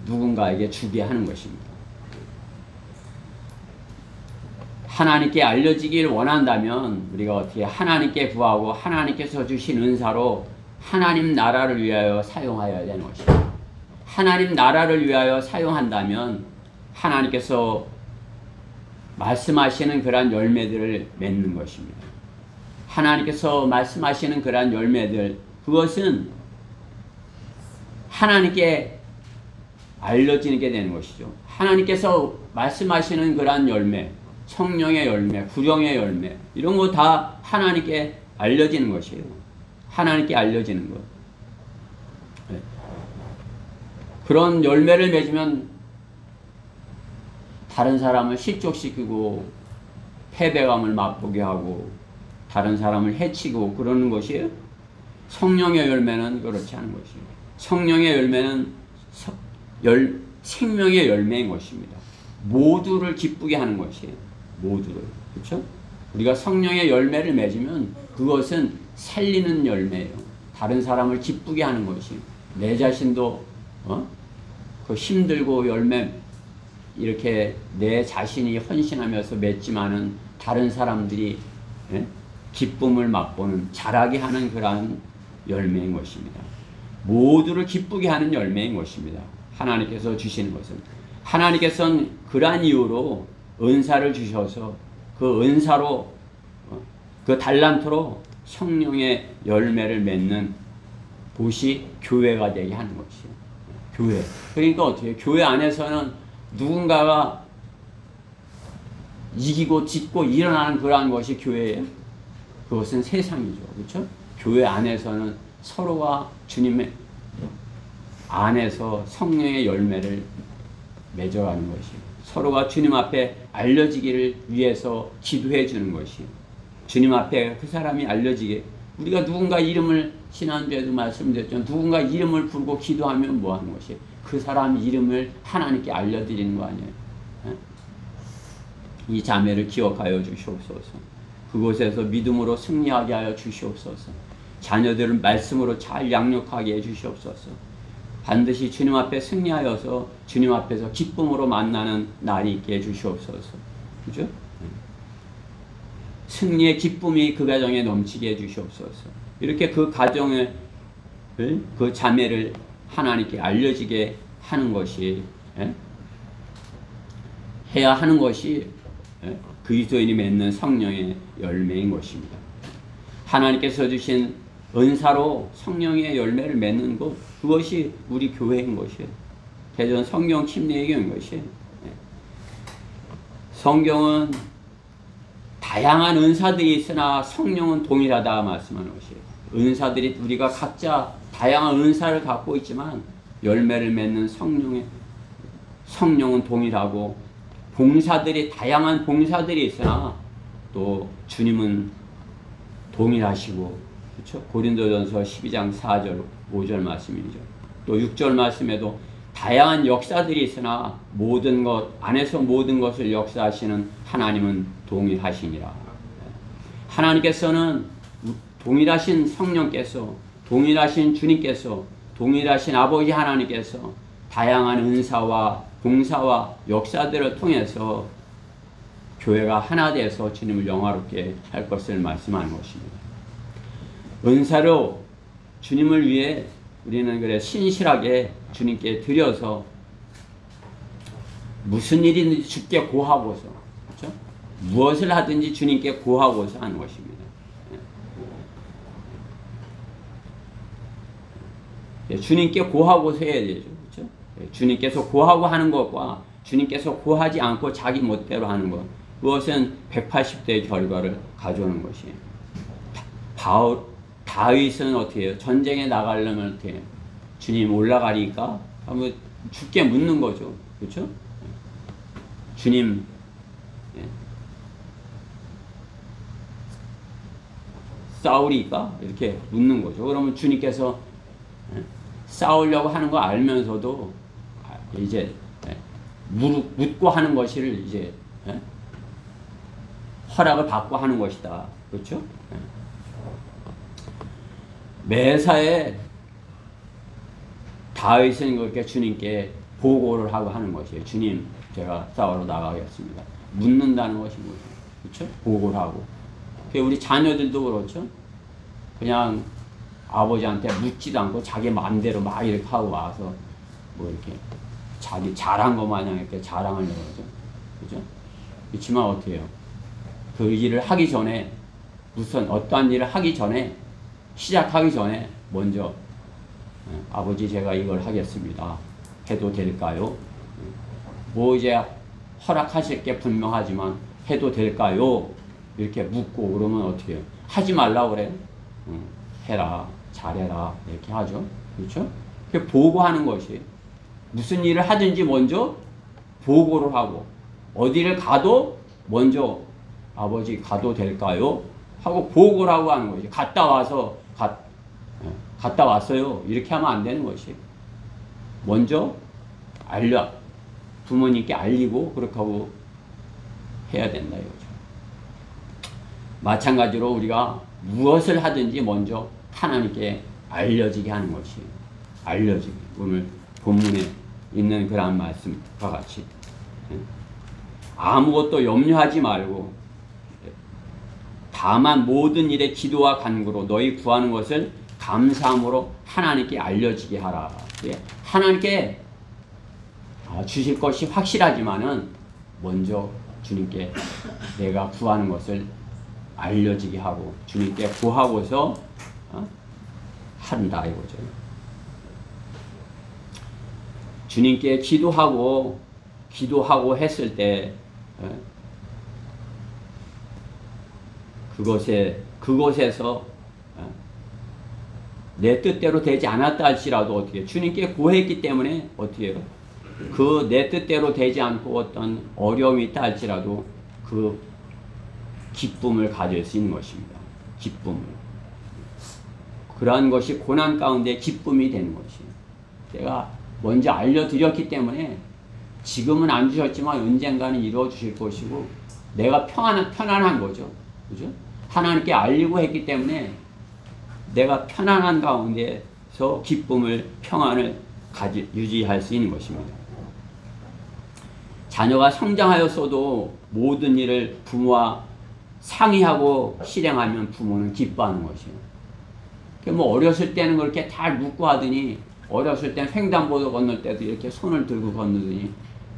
누군가에게 주게 하는 것입니다. 하나님께 알려지길 원한다면 우리가 어떻게 하나님께 구하고 하나님께서 주신 은사로 하나님 나라를 위하여 사용하여야 되는 것입니다. 하나님 나라를 위하여 사용한다면 하나님께서 말씀하시는 그러한 열매들을 맺는 것입니다. 하나님께서 말씀하시는 그러한 열매들, 그것은 하나님께 알려지게 되는 것이죠. 하나님께서 말씀하시는 그러한 열매, 성령의 열매, 구령의 열매, 이런 거 다 하나님께 알려지는 것이에요. 하나님께 알려지는 것. 네. 그런 열매를 맺으면 다른 사람을 실족시키고 패배감을 맛보게 하고 다른 사람을 해치고 그러는 것이에요. 성령의 열매는 그렇지 않은 것이에요. 성령의 열매는 생명의 열매인 것입니다. 모두를 기쁘게 하는 것이에요. 모두를. 그렇죠? 우리가 성령의 열매를 맺으면 그것은 살리는 열매예요. 다른 사람을 기쁘게 하는 것이. 내 자신도 그 힘들고 열매 이렇게 내 자신이 헌신하면서 맺지만은 다른 사람들이 기쁨을 맛보는 자라게 하는 그러한 열매인 것입니다. 모두를 기쁘게 하는 열매인 것입니다. 하나님께서 주시는 것은. 하나님께서는 그러한 이유로 은사를 주셔서 그 은사로 그 달란트로 성령의 열매를 맺는 곳이 교회가 되게 하는 것이에요. 교회. 그러니까 어떻게 해요? 교회 안에서는 누군가가 이기고 짓고 일어나는 그러한 것이 교회예요. 그것은 세상이죠. 그렇죠? 교회 안에서는 서로가 주님의 안에서 성령의 열매를 맺어가는 것이에요. 서로가 주님 앞에 알려지기를 위해서 기도해 주는 것이에요. 주님 앞에 그 사람이 알려지게. 우리가 누군가 이름을 지난주에도 말씀드렸죠. 누군가 이름을 부르고 기도하면 뭐 하는 것이에요? 그 사람 이름을 하나님께 알려드리는 거 아니에요? 이 자매를 기억하여 주시옵소서. 그곳에서 믿음으로 승리하게 하여 주시옵소서. 자녀들을 말씀으로 잘 양육하게 해 주시옵소서. 반드시 주님 앞에 승리하여서 주님 앞에서 기쁨으로 만나는 날이 있게 해 주시옵소서. 그죠? 승리의 기쁨이 그 가정에 넘치게 해 주시옵소서. 이렇게 그 가정을, 그 자매를 하나님께 알려지게 하는 것이, 해야 하는 것이 그리스도인이 맺는 성령의 열매인 것입니다. 하나님께서 주신 은사로 성령의 열매를 맺는 것, 그것이 우리 교회인 것이에요. 대전 성경 침례교인 것이에요. 성경은 다양한 은사들이 있으나 성령은 동일하다 말씀하는 것이에요. 은사들이 우리가 각자 다양한 은사를 갖고 있지만 열매를 맺는 성령은 동일하고 봉사들이 다양한 봉사들이 있으나 또 주님은 동일하시고, 그렇죠? 고린도전서 12장 4절 5절 말씀이죠. 또 6절 말씀에도 다양한 역사들이 있으나 모든 것 안에서 모든 것을 역사하시는 하나님은 동일하시니라. 하나님께서는 동일하신 성령께서, 동일하신 주님께서, 동일하신 아버지 하나님께서 다양한 은사와 봉사와 역사들을 통해서 교회가 하나 되어서 주님을 영화롭게 할 것을 말씀하는 것입니다. 은사로 주님을 위해 우리는 그래 신실하게 주님께 드려서 무슨 일이든지 주께 고하고서, 그렇죠? 무엇을 하든지 주님께 고하고서 하는 것입니다. 주님께 고하고서 해야 되죠. 그렇죠? 주님께서 고하고 하는 것과 주님께서 고하지 않고 자기 멋대로 하는 것, 그것은 180도의 결과를 가져오는 것이에요. 다윗은 어떻게 해요? 전쟁에 나가려면 어떻게 해요? 주님 올라가니까 한번 죽게 묻는 거죠. 그렇죠? 주님, 싸우리까? 이렇게 묻는 거죠. 그러면 주님께서 싸우려고 하는 거 알면서도 이제 묻고 하는 것을 이제 허락을 받고 하는 것이다. 그렇죠? 매사에 다윗은 그렇게 주님께 보고를 하고 하는 것이에요. 주님, 제가 싸우러 나가겠습니다. 묻는다는 것이 뭐죠? 그렇죠? 보고를 하고. 우리 자녀들도 그렇죠? 그냥 아버지한테 묻지도 않고 자기 마음대로 막 이렇게 하고 와서 뭐 이렇게 자기 잘한 것 마냥 이렇게 자랑하려고 하죠. 그죠? 그렇지만 어떻게 해요? 그 일을 하기 전에, 무슨 어떠한 일을 하기 전에, 시작하기 전에 먼저 아버지 제가 이걸 하겠습니다. 해도 될까요? 뭐 이제 허락하실 게 분명하지만 해도 될까요? 이렇게 묻고 그러면 어떻게 해요? 하지 말라고 그래. 해라. 잘해라. 이렇게 하죠. 그렇죠? 보고하는 것이, 무슨 일을 하든지 먼저 보고를 하고, 어디를 가도 먼저 아버지 가도 될까요? 하고 보고를 하고 하는 것이. 갔다 왔어요. 이렇게 하면 안 되는 것이. 먼저 부모님께 알리고 그렇게 하고 해야 된다 이거죠. 마찬가지로 우리가 무엇을 하든지 먼저 하나님께 알려지게 하는 것이에요. 알려지게. 오늘 본문에 있는 그런 말씀과 같이 아무것도 염려하지 말고 다만 모든 일에 기도와 간구로 너희 구하는 것을 감사함으로 하나님께 알려지게 하라. 하나님께 주실 것이 확실하지만은 먼저 주님께 내가 구하는 것을 알려지게 하고 주님께 구하고서 한다 이거죠. 주님께 기도하고 했을 때 그곳에서 내 뜻대로 되지 않았다 할지라도 어떻게 주님께 구했기 때문에 어떻게 해요? 그 내 뜻대로 되지 않고 어떤 어려움이 있다 할지라도 그 기쁨을 가질 수 있는 것입니다. 기쁨을. 그러한 것이 고난 가운데 기쁨이 되는 것이에요. 내가 먼저 알려드렸기 때문에 지금은 안 주셨지만 언젠가는 이루어 주실 것이고 내가 편안한 거죠. 그죠? 하나님께 알리고 했기 때문에 내가 편안한 가운데서 기쁨을, 평안을 유지할 수 있는 것입니다. 자녀가 성장하였어도 모든 일을 부모와 상의하고 실행하면 부모는 기뻐하는 것이에요. 뭐 어렸을 때는 그렇게 다 묻고 하더니 어렸을 땐 횡단보도 건널 때도 이렇게 손을 들고 건너더니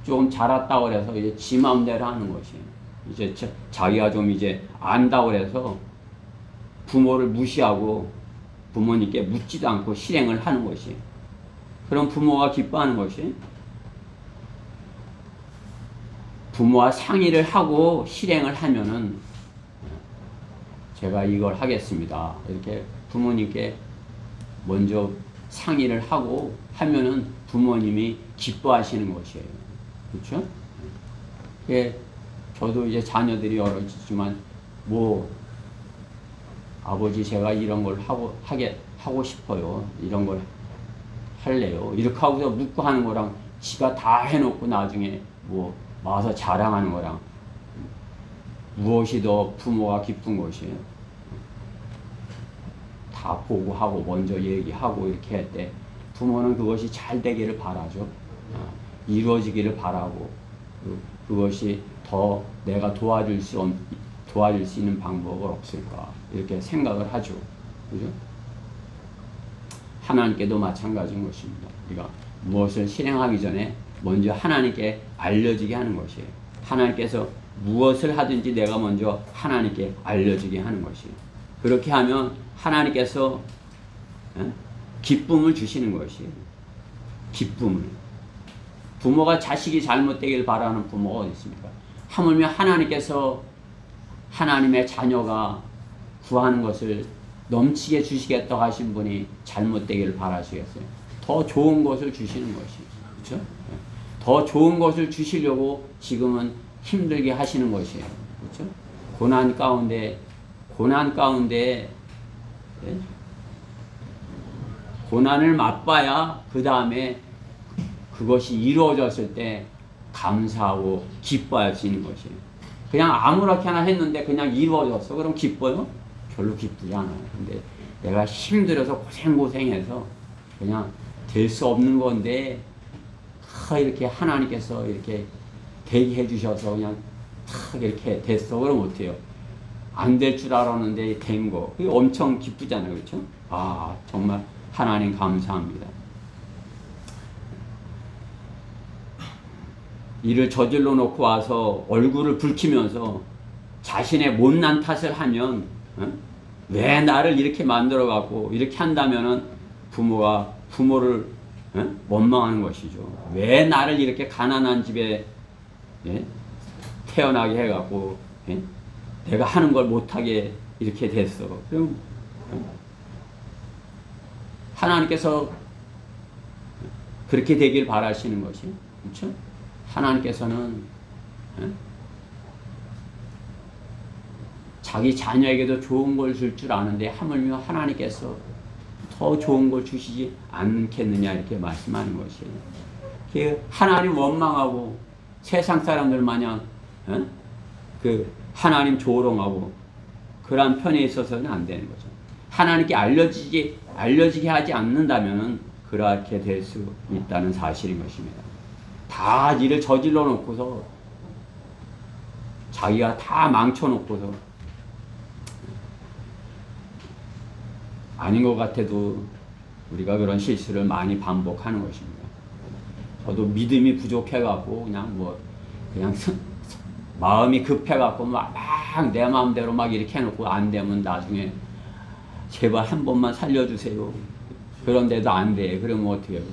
조금 자랐다고 그래서 이제 지 마음대로 하는 것이에요. 이제 자기가 좀 이제 안다고 그래서 부모를 무시하고 부모님께 묻지도 않고 실행을 하는 것이에요. 그럼 부모가 기뻐하는 것이 부모와 상의를 하고 실행을 하면은 제가 이걸 하겠습니다. 이렇게 부모님께 먼저 상의를 하고 하면은 부모님이 기뻐하시는 것이에요. 그렇죠? 저도 이제 자녀들이 여럿이지만 뭐 아버지 제가 이런 걸 하고 싶어요. 이런 걸 할래요. 이렇게 하고서 묻고 하는 거랑 지가 다 해놓고 나중에 뭐 와서 자랑하는 거랑 무엇이 더 부모가 기쁜 것이에요. 다 보고하고 먼저 얘기하고 이렇게 할 때 부모는 그것이 잘 되기를 바라죠. 이루어지기를 바라고 그것이 더 내가 도와줄 수 있는 방법은 없을까 이렇게 생각을 하죠. 그죠? 하나님께도 마찬가지인 것입니다. 우리가 무엇을 실행하기 전에 먼저 하나님께 알려지게 하는 것이에요. 하나님께서 무엇을 하든지 내가 먼저 하나님께 알려지게 하는 것이에요. 그렇게 하면 하나님께서 기쁨을 주시는 것이에요. 기쁨을. 부모가 자식이 잘못되길 바라는 부모가 어디 있습니까? 하물며 하나님께서 하나님의 자녀가 구하는 것을 넘치게 주시겠다고 하신 분이 잘못되기를 바라시겠어요? 더 좋은 것을 주시는 것이, 그렇죠? 더 좋은 것을 주시려고 지금은 힘들게 하시는 것이에요. 그렇죠? 고난 가운데 예? 고난을 맛봐야 그 다음에 그것이 이루어졌을 때 감사하고 기뻐할 수 있는 것이에요. 그냥 아무렇게나 했는데 그냥 이루어졌어. 그럼 기뻐요? 별로 기쁘지 않아요. 근데 내가 힘들어서 고생해서 그냥 될 수 없는 건데 이렇게 하나님께서 이렇게 되게 해주셔서 그냥 탁 이렇게 됐어. 그럼 어때요? 안 될 줄 알았는데 된 거. 그게 엄청 기쁘잖아요. 그렇죠? 아, 정말 하나님 감사합니다. 일을 저질러 놓고 와서 얼굴을 붉히면서 자신의 못난 탓을 하면 왜 나를 이렇게 만들어 갖고 이렇게 한다면은 부모를 원망하는 것이죠. 왜 나를 이렇게 가난한 집에 태어나게 해갖고 내가 하는 걸 못하게 이렇게 됐어. 그럼 하나님께서 그렇게 되길 바라시는 것이, 그렇죠? 하나님께서는 자기 자녀에게도 좋은 걸 줄 줄 아는데 하물며 하나님께서 더 좋은 걸 주시지 않겠느냐 이렇게 말씀하는 것이에요. 하나님 원망하고 세상 사람들 마냥 그 하나님 조롱하고 그런 편에 있어서는 안 되는 거죠. 하나님께 알려지게 하지 않는다면 그렇게 될 수 있다는 사실인 것입니다. 다 일을 저질러 놓고서 자기가 다 망쳐 놓고서 아닌 것 같아도 우리가 그런 실수를 많이 반복하는 것입니다. 저도 믿음이 부족해갖고 그냥 마음이 급해갖고 막 내 마음대로 막 이렇게 해놓고 안 되면 나중에 제발 한 번만 살려주세요. 그런데도 안 돼. 그러면 어떻게 해요?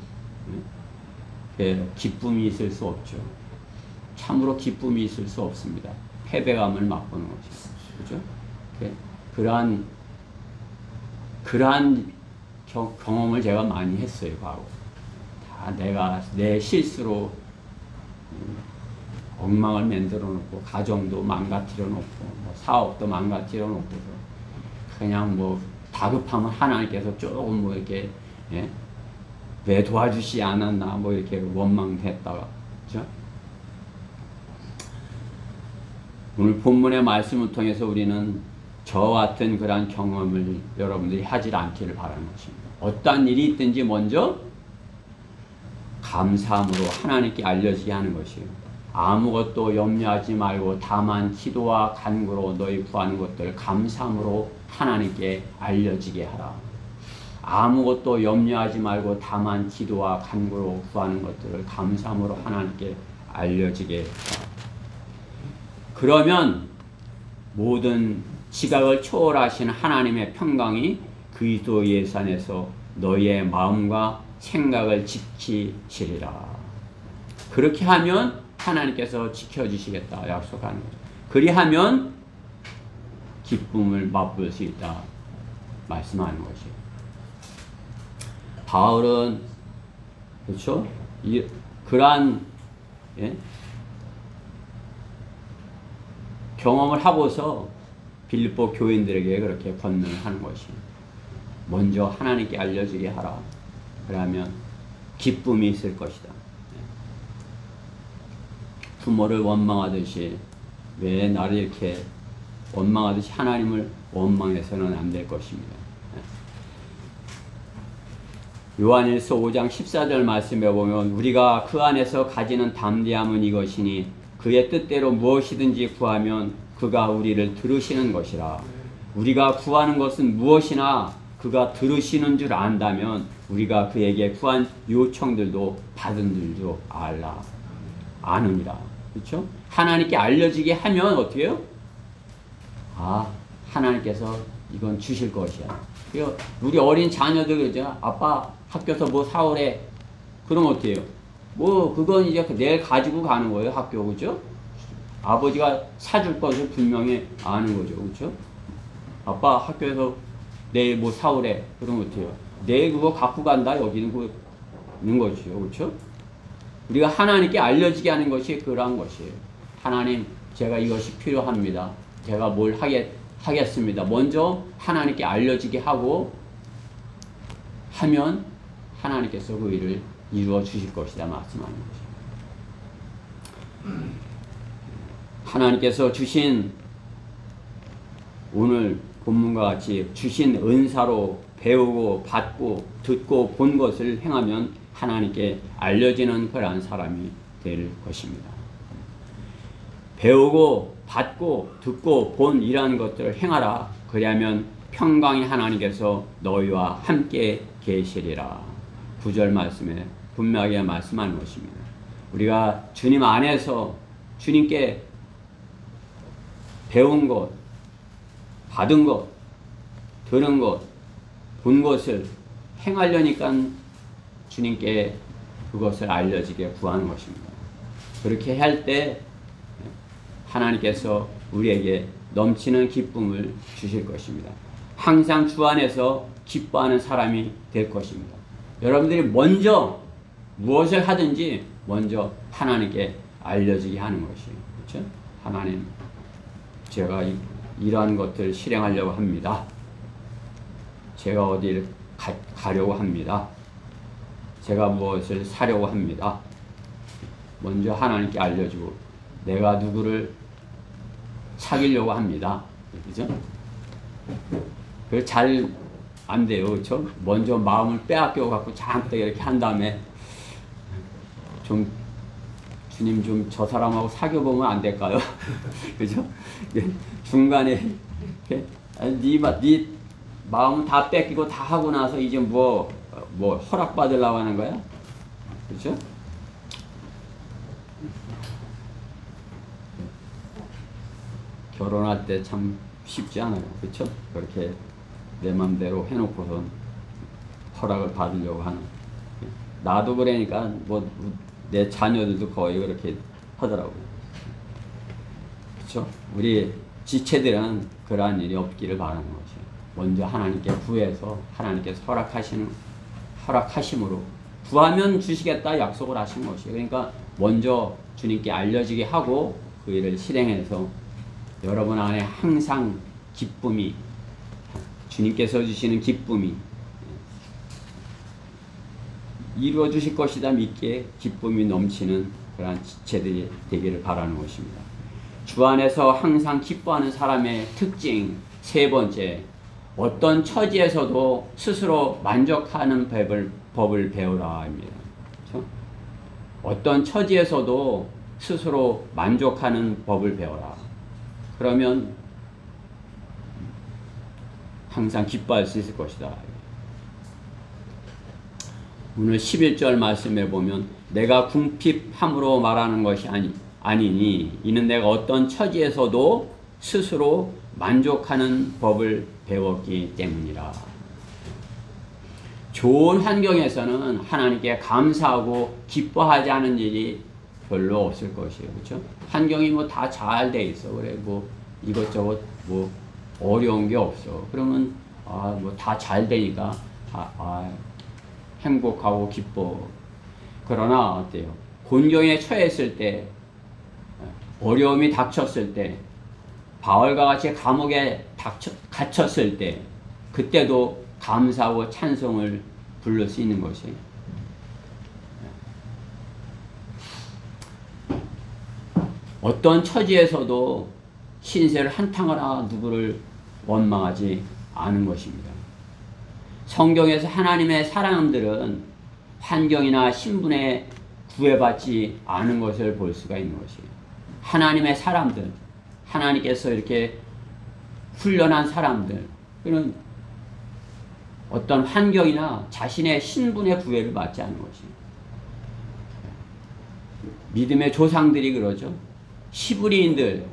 기쁨이 있을 수 없죠. 참으로 기쁨이 있을 수 없습니다. 패배감을 맛보는 것이죠. 그렇죠? 그러한 경험을 제가 많이 했어요. 과거. 다 내가 내 실수로 엉망을 만들어 놓고 가정도 망가뜨려 놓고 사업도 망가뜨려 놓고서 그냥 다급하면 하나님께서 조금 이렇게 왜 도와주시 않았나 이렇게 원망했다가, 그렇죠? 오늘 본문의 말씀을 통해서 우리는 저와 같은 그러한 경험을 여러분들이 하지 않기를 바라는 것입니다. 어떠한 일이 있든지 먼저 감사함으로 하나님께 알려지게 하는 것이에요. 아무것도 염려하지 말고 다만 기도와 간구로 너희 구하는 것들 감사함으로 하나님께 알려지게 하라. 아무것도 염려하지 말고 다만 기도와 간구로 구하는 것들을 감사함으로 하나님께 알려지게 하라. 그러면 모든 지각을 초월하신 하나님의 평강이 그리스도 예수 안에서 너희의 마음과 생각을 지키시리라. 그렇게 하면 하나님께서 지켜주시겠다 약속하는 거죠. 그리하면 기쁨을 맛볼 수 있다 말씀하는 것이에요. 바울은 그렇죠? 그러한 경험을 하고서 빌립보 교인들에게 그렇게 권면을 하는 것이에요. 먼저 하나님께 알려지게 하라. 그러면 기쁨이 있을 것이다. 부모를 원망하듯이 왜 나를 이렇게 원망하듯이 하나님을 원망해서는 안 될 것입니다. 요한일서 5장 14절 말씀에 보면 우리가 그 안에서 가지는 담대함은 이것이니 그의 뜻대로 무엇이든지 구하면 그가 우리를 들으시는 것이라. 우리가 구하는 것은 무엇이나 그가 들으시는 줄 안다면 우리가 그에게 구한 요청들도 받은 줄도 아느니라. 그렇죠? 하나님께 알려지게 하면 어떻게 해요? 하나님께서 이건 주실 것이야. 우리 어린 자녀들 그죠? 아빠 학교에서 사오래. 그럼 어때요? 그건 이제 내일 가지고 가는 거예요, 학교. 그죠? 아버지가 사줄 것을 분명히 아는 거죠. 그렇죠? 아빠 학교에서 내일 뭐 사오래. 그러면 어때요? 내일 그거 갖고 간다. 여기는 있는 것이죠. 그렇죠? 우리가 하나님께 알려지게 하는 것이 그러한 것이에요. 하나님, 제가 이것이 필요합니다. 제가 뭘 하겠습니다. 먼저 하나님께 알려지게 하고 하면 하나님께서 그 일을 이루어 주실 것이다 말씀하는 것이에요. 하나님께서 주신 오늘 본문과 같이 주신 은사로 배우고 받고 듣고 본 것을 행하면 하나님께 알려지는 그러한 사람이 될 것입니다. 배우고 받고 듣고 본 이러한 것들을 행하라. 그리하면 평강의 하나님께서 너희와 함께 계시리라. 9절 말씀에 분명하게 말씀하는 것입니다. 우리가 주님 안에서 주님께 배운 것, 받은 것, 들은 것, 본 것을 행하려니까 주님께 그것을 알려지게 구하는 것입니다. 그렇게 할 때 하나님께서 우리에게 넘치는 기쁨을 주실 것입니다. 항상 주 안에서 기뻐하는 사람이 될 것입니다. 여러분들이 먼저 무엇을 하든지 먼저 하나님께 알려지게 하는 것이에요. 그렇죠? 하나님, 제가 이러한 것들을 실행하려고 합니다. 제가 어디를 가려고 합니다. 제가 무엇을 사려고 합니다. 먼저 하나님께 알려주고 내가 누구를 사귀려고 합니다. 그죠? 그게 잘 안 돼요. 그렇죠? 먼저 마음을 빼앗겨 갖고 잔뜩 이렇게 한 다음에 좀 주님 좀 저 사람하고 사귀어 보면 안 될까요? 그죠? 중간에 네 마음 다 뺏기고 다 하고 나서 이제 뭐 허락 받으려고 하는 거야? 그렇죠? 결혼할 때 참 쉽지 않아요. 그렇죠? 그렇게 내 맘대로 해놓고선 허락을 받으려고 하는. 나도 그러니까 뭐 내 자녀들도 거의 그렇게 하더라고요. 그렇죠? 우리 지체들은 그러한 일이 없기를 바라는 것이에요. 먼저 하나님께 구해서 하나님께서 허락하심으로 구하면 주시겠다 약속을 하신 것이에요. 그러니까 먼저 주님께 알려지게 하고 그 일을 실행해서 여러분 안에 항상 기쁨이, 주님께서 주시는 기쁨이 이루어 주실 것이다 믿기에 기쁨이 넘치는 그러한 지체들이 되기를 바라는 것입니다. 주 안에서 항상 기뻐하는 사람의 특징 세 번째, 어떤 처지에서도 스스로 만족하는 법을 배우라입니다. 그렇죠? 어떤 처지에서도 스스로 만족하는 법을 배워라. 그러면 항상 기뻐할 수 있을 것이다. 오늘 11절 말씀에 보면 내가 궁핍함으로 말하는 것이 아니니 이는 내가 어떤 처지에서도 스스로 만족하는 법을 배웠기 때문이라. 좋은 환경에서는 하나님께 감사하고 기뻐하지 않은 일이 별로 없을 것이에요. 그렇죠? 환경이 뭐 다 잘 돼 있어. 그래 뭐 이것저것 뭐 어려운 게 없어. 그러면 뭐 다 잘 되니까 행복하고 기뻐. 그러나 어때요? 곤경에 처했을 때, 어려움이 닥쳤을 때, 바울과 같이 감옥에 갇혔을 때, 그때도 감사하고 찬송을 부를 수 있는 것이 어떤 처지에서도 신세를 한탕하나 누구를 원망하지 않은 것입니다. 성경에서 하나님의 사람들은 환경이나 신분에 구애받지 않은 것을 볼 수가 있는 것이에요. 하나님의 사람들, 하나님께서 이렇게 훈련한 사람들, 그런 어떤 환경이나 자신의 신분의 구애를 받지 않는 것이에요. 믿음의 조상들이 그러죠. 히브리인들,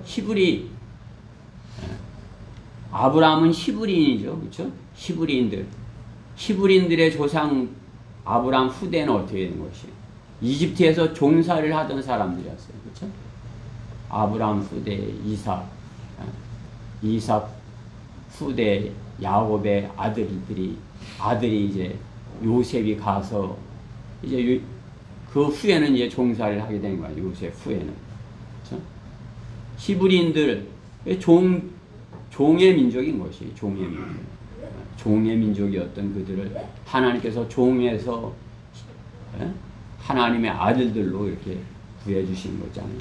아브라함은 히브리인이죠. 그렇죠? 히브리인들의 조상 아브라함 후대는 어떻게 되는 것이에요? 이집트에서 종살이를 하던 사람들이었어요. 그렇죠? 아브라함 후대 이삭, 이삭 후대 야곱의 아들이 이제 요셉이 가서 이제 그 후에는 이제 종살이를 하게 된 거야. 요셉 후에는. 그렇죠? 히브리인들 종의 민족인 것이 종의 민족. 종의 민족이었던 그들을 하나님께서 종에서 하나님의 아들들로 이렇게 구해주신 거잖아요.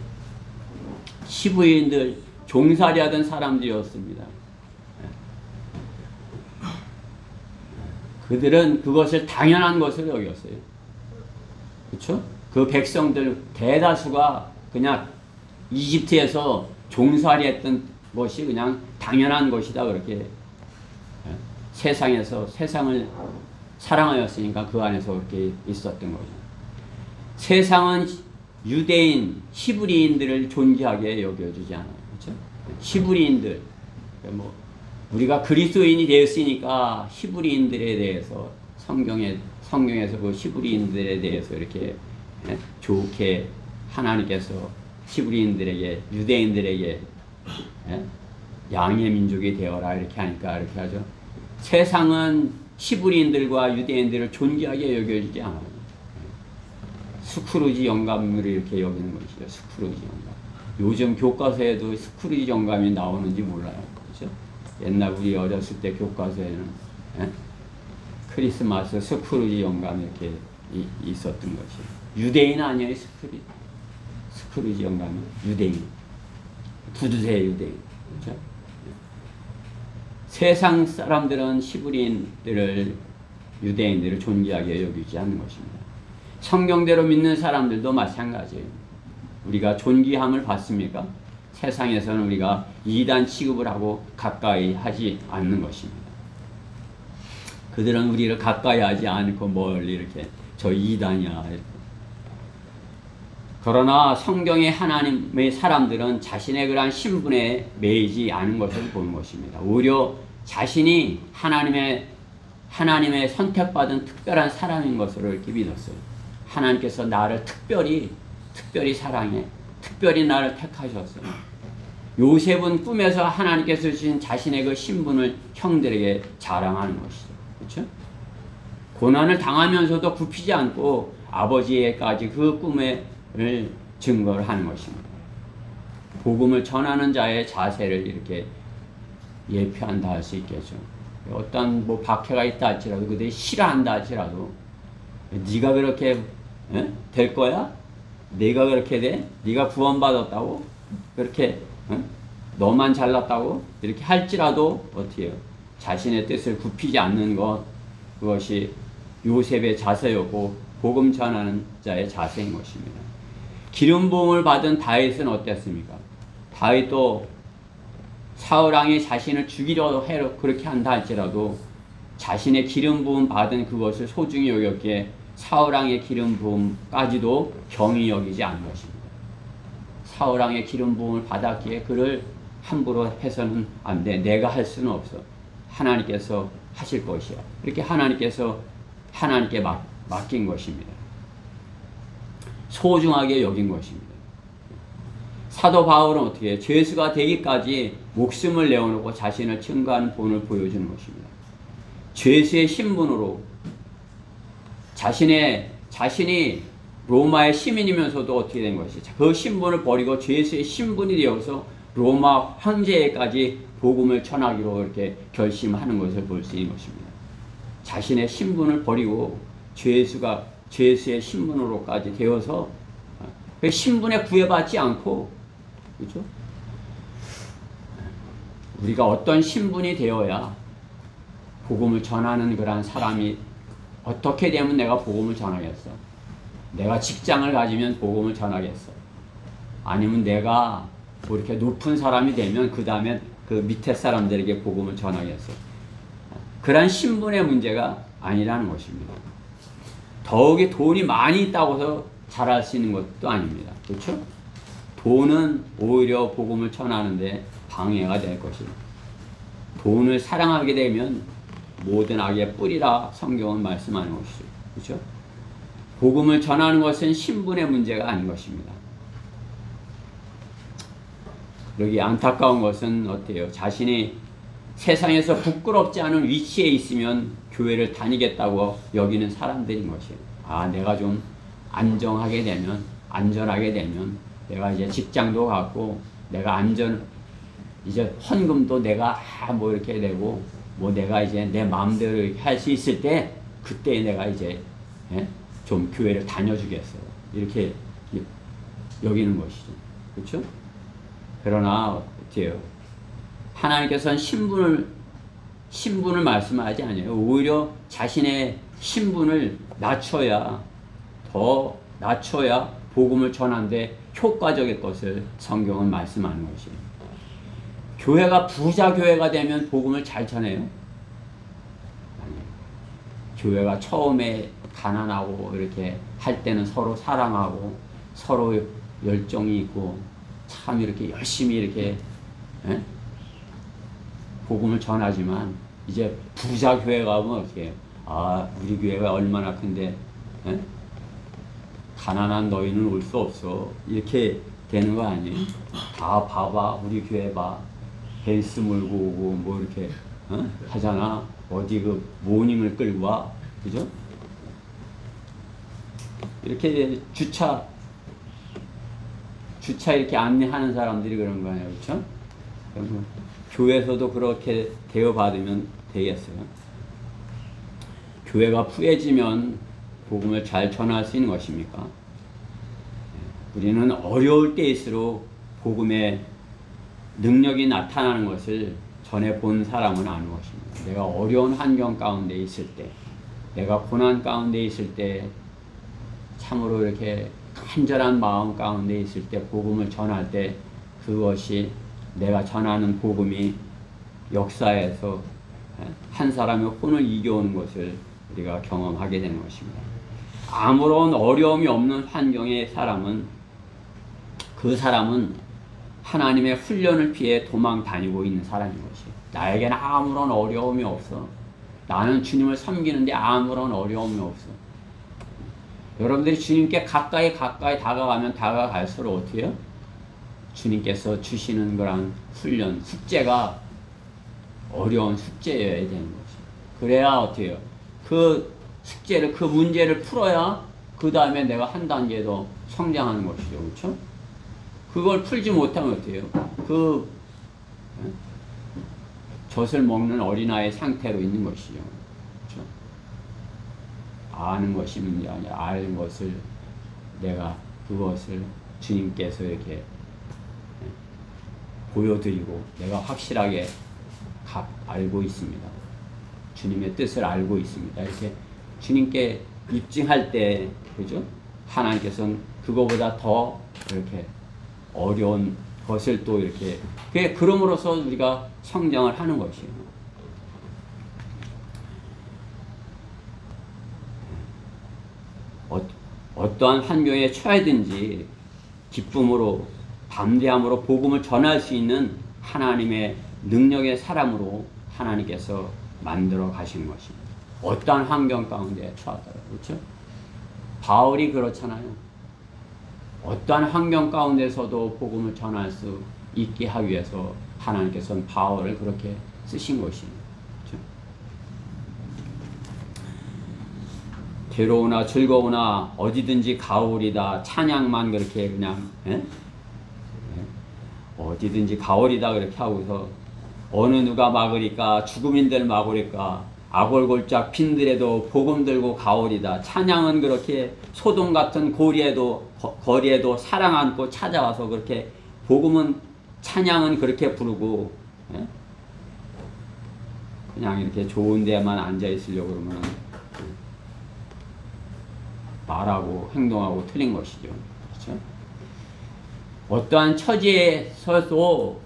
히브리인들 종살이하던 사람들이었습니다. 그들은 그것을 당연한 것을 여겼어요. 그렇죠? 그 백성들 대다수가 그냥 이집트에서 종살이했던 것이 그냥 당연한 것이다 그렇게 세상에서 세상을 사랑하였으니까 그 안에서 그렇게 있었던 거죠. 세상은 유대인, 히브리인들을 존귀하게 여겨주지 않아요. 그렇죠? 히브리인들, 뭐 우리가 그리스도인이 되었으니까 히브리인들에 대해서 성경에서 그 히브리인들에 대해서 이렇게 좋게 하나님께서 히브리인들에게 유대인들에게 양의 민족이 되어라 이렇게 하니까 이렇게 하죠. 세상은 히브리인들과 유대인들을 존귀하게 여겨주지 않아요. 스크루지 영감을 이렇게 여기는 것이죠. 스크루지 영감. 요즘 교과서에도 스크루지 영감이 나오는지 몰라요. 그렇죠? 옛날 우리 어렸을 때 교과서에는 크리스마스 스크루지 영감 이렇게 있었던 것이. 유대인 아니에요, 스크루지 영감이. 유대인. 두두세 유대인. 그렇죠? 세상 사람들은 히브리인들을 유대인들을 존귀하게 여기지 않는 것입니다. 성경대로 믿는 사람들도 마찬가지예요. 우리가 존귀함을 받습니까? 세상에서는 우리가 이단 취급을 하고 가까이 하지 않는 것입니다. 그들은 우리를 가까이 하지 않고 멀리 이렇게 저 이단이야 이렇게. 그러나 성경의 하나님의 사람들은 자신의 그러한 신분에 매이지 않은 것을 보는 것입니다. 오히려 자신이 하나님의 선택받은 특별한 사람인 것으로 이렇게 믿었어요. 하나님께서 나를 특별히 사랑해, 특별히 나를 택하셨어요. 요셉은 꿈에서 하나님께서 주신 자신의 그 신분을 형들에게 자랑하는 것이죠. 그렇죠? 고난을 당하면서도 굽히지 않고 아버지에게까지 그 꿈을 증거를 하는 것입니다. 복음을 전하는 자의 자세를 이렇게 예표한다 할 수 있겠죠. 어떤 뭐 박해가 있다 할지라도 그들이 싫어한다 할지라도 네가 그렇게 될 거야? 네가 그렇게 돼? 네가 구원받았다고? 그렇게 너만 잘났다고? 이렇게 할지라도 어떻게 해요? 자신의 뜻을 굽히지 않는 것, 그것이 요셉의 자세였고 복음 전하는 자의 자세인 것입니다. 기름 부음을 받은 다윗은 어땠습니까? 다윗도 사울왕이 자신을 죽이려 해로 그렇게 한다 할지라도 자신의 기름 부음 받은 그것을 소중히 여겼기에 사울왕의 기름 부음까지도 경히 여기지 않은 것입니다. 사울왕의 기름 부음을 받았기에 그를 함부로 해서는 안 돼. 내가 할 수는 없어. 하나님께서 하실 것이야. 이렇게 하나님께 맡긴 것입니다. 소중하게 여긴 것입니다. 사도 바울은 어떻게 해요? 죄수가 되기까지 목숨을 내어놓고 자신을 증거하는 본을 보여주는 것입니다. 죄수의 신분으로 자신이 로마의 시민이면서도 어떻게 된 것이죠? 그 신분을 버리고 죄수의 신분이 되어서 로마 황제에까지 복음을 전하기로 이렇게 결심하는 것을 볼 수 있는 것입니다. 자신의 신분을 버리고 죄수의 신분으로까지 되어서 그 신분에 구애받지 않고, 그렇죠? 우리가 어떤 신분이 되어야 복음을 전하는 그런 사람이 어떻게 되면 내가 복음을 전하겠어? 내가 직장을 가지면 복음을 전하겠어? 아니면 내가 뭐 이렇게 높은 사람이 되면 그 다음에 그 밑에 사람들에게 복음을 전하겠어? 그런 신분의 문제가 아니라는 것입니다. 더욱이 돈이 많이 있다고 해서 잘할 수 있는 것도 아닙니다. 그렇죠? 돈은 오히려 복음을 전하는데 방해가 될 것입니다. 돈을 사랑하게 되면 모든 악의 뿌리라 성경은 말씀하는 것이죠. 그렇죠? 복음을 전하는 것은 신분의 문제가 아닌 것입니다. 여기 안타까운 것은 어때요? 자신이 세상에서 부끄럽지 않은 위치에 있으면 교회를 다니겠다고 여기는 사람들인 것이에요. 아, 내가 좀 안정하게 되면, 안전하게 되면, 내가 이제 직장도 갖고, 내가 이제 헌금도 내가 뭐 이렇게 되고, 뭐 내가 이제 내 마음대로 할 수 있을 때, 그때 내가 이제 좀 교회를 다녀주겠어요. 이렇게 여기는 것이죠. 그렇죠? 그러나 어때요? 하나님께서는 신분을 말씀하지 않아요. 오히려 자신의 신분을 낮춰야 복음을 전하는데 효과적일 것을 성경은 말씀하는 것이에요. 교회가 부자 교회가 되면 복음을 잘 전해요? 아니에요. 교회가 처음에 가난하고 이렇게 할 때는 서로 사랑하고 서로 열정이 있고 참 이렇게 열심히 이렇게 복음을 전하지만 이제 부자 교회 가면 어떻게 해요? 아, 우리 교회가 얼마나 큰데 가난한 너희는 올 수 없어. 이렇게 되는 거 아니에요? 다 봐봐. 우리 교회 봐. 헬스 몰고 오고 뭐 이렇게 하잖아. 어디 그 모닝을 끌고 와. 그죠? 이렇게 주차 이렇게 안내하는 사람들이 그런 거 아니에요. 그렇죠? 교회에서도 그렇게 대우받으면 되겠어요. 교회가 부해지면 복음을 잘 전할 수 있는 것입니까? 우리는 어려울 때일수록 복음의 능력이 나타나는 것을 전해 본 사람은 아는 것입니다. 내가 어려운 환경 가운데 있을 때, 내가 고난 가운데 있을 때, 참으로 이렇게 간절한 마음 가운데 있을 때 복음을 전할 때 그것이 내가 전하는 복음이 역사에서 한 사람의 혼을 이겨오는 것을 우리가 경험하게 되는 것입니다. 아무런 어려움이 없는 환경의 사람은 그 사람은 하나님의 훈련을 피해 도망 다니고 있는 사람인 것이에요. 나에게는 아무런 어려움이 없어. 나는 주님을 섬기는데 아무런 어려움이 없어. 여러분들이 주님께 가까이 다가가면 다가갈수록 어떻게 해요? 주님께서 주시는 그런 훈련, 숙제가 어려운 숙제여야 되는 거죠. 그래야 어떻게 해요? 그 숙제를, 그 문제를 풀어야 그 다음에 내가 한 단계 더 성장하는 것이죠. 그렇죠? 그걸 풀지 못하면 어떻게 해요? 젖을 먹는 어린아이 상태로 있는 것이죠. 그렇죠? 아는 것이 문제가 아니라 아는 것을 내가 그것을 주님께서 이렇게 보여드리고 내가 확실하게 알고 있습니다. 주님의 뜻을 알고 있습니다. 이렇게 주님께 입증할 때, 그죠? 하나님께서는 그거보다 더 이렇게 어려운 것을 또 이렇게, 그럼으로써 우리가 성장을 하는 것이에요. 어떠한 환경에 처하든지 기쁨으로, 담대함으로 복음을 전할 수 있는 하나님의 능력의 사람으로 하나님께서 만들어 가신 것입니다. 어떠한 환경 가운데 처하더라도. 그렇죠? 바울이 그렇잖아요. 어떠한 환경 가운데서도 복음을 전할 수 있게 하기 위해서 하나님께서는 바울을 그렇게 쓰신 것입니다. 그렇죠? 괴로우나 즐거우나 어디든지 가오리다, 찬양만 그렇게 그냥 어디든지 가오리다 그렇게 하고서 어느 누가 막으리까, 죽음인들 막으리까, 아골골짝 빈들에도 복음 들고 가오리다. 찬양은 그렇게 소돔 같은 거리에도 사랑 안고 찾아와서 그렇게 복음은, 찬양은 그렇게 부르고, 그냥 이렇게 좋은 데만 앉아 있으려고 그러면 말하고 행동하고 틀린 것이죠. 그렇죠? 어떠한 처지에서도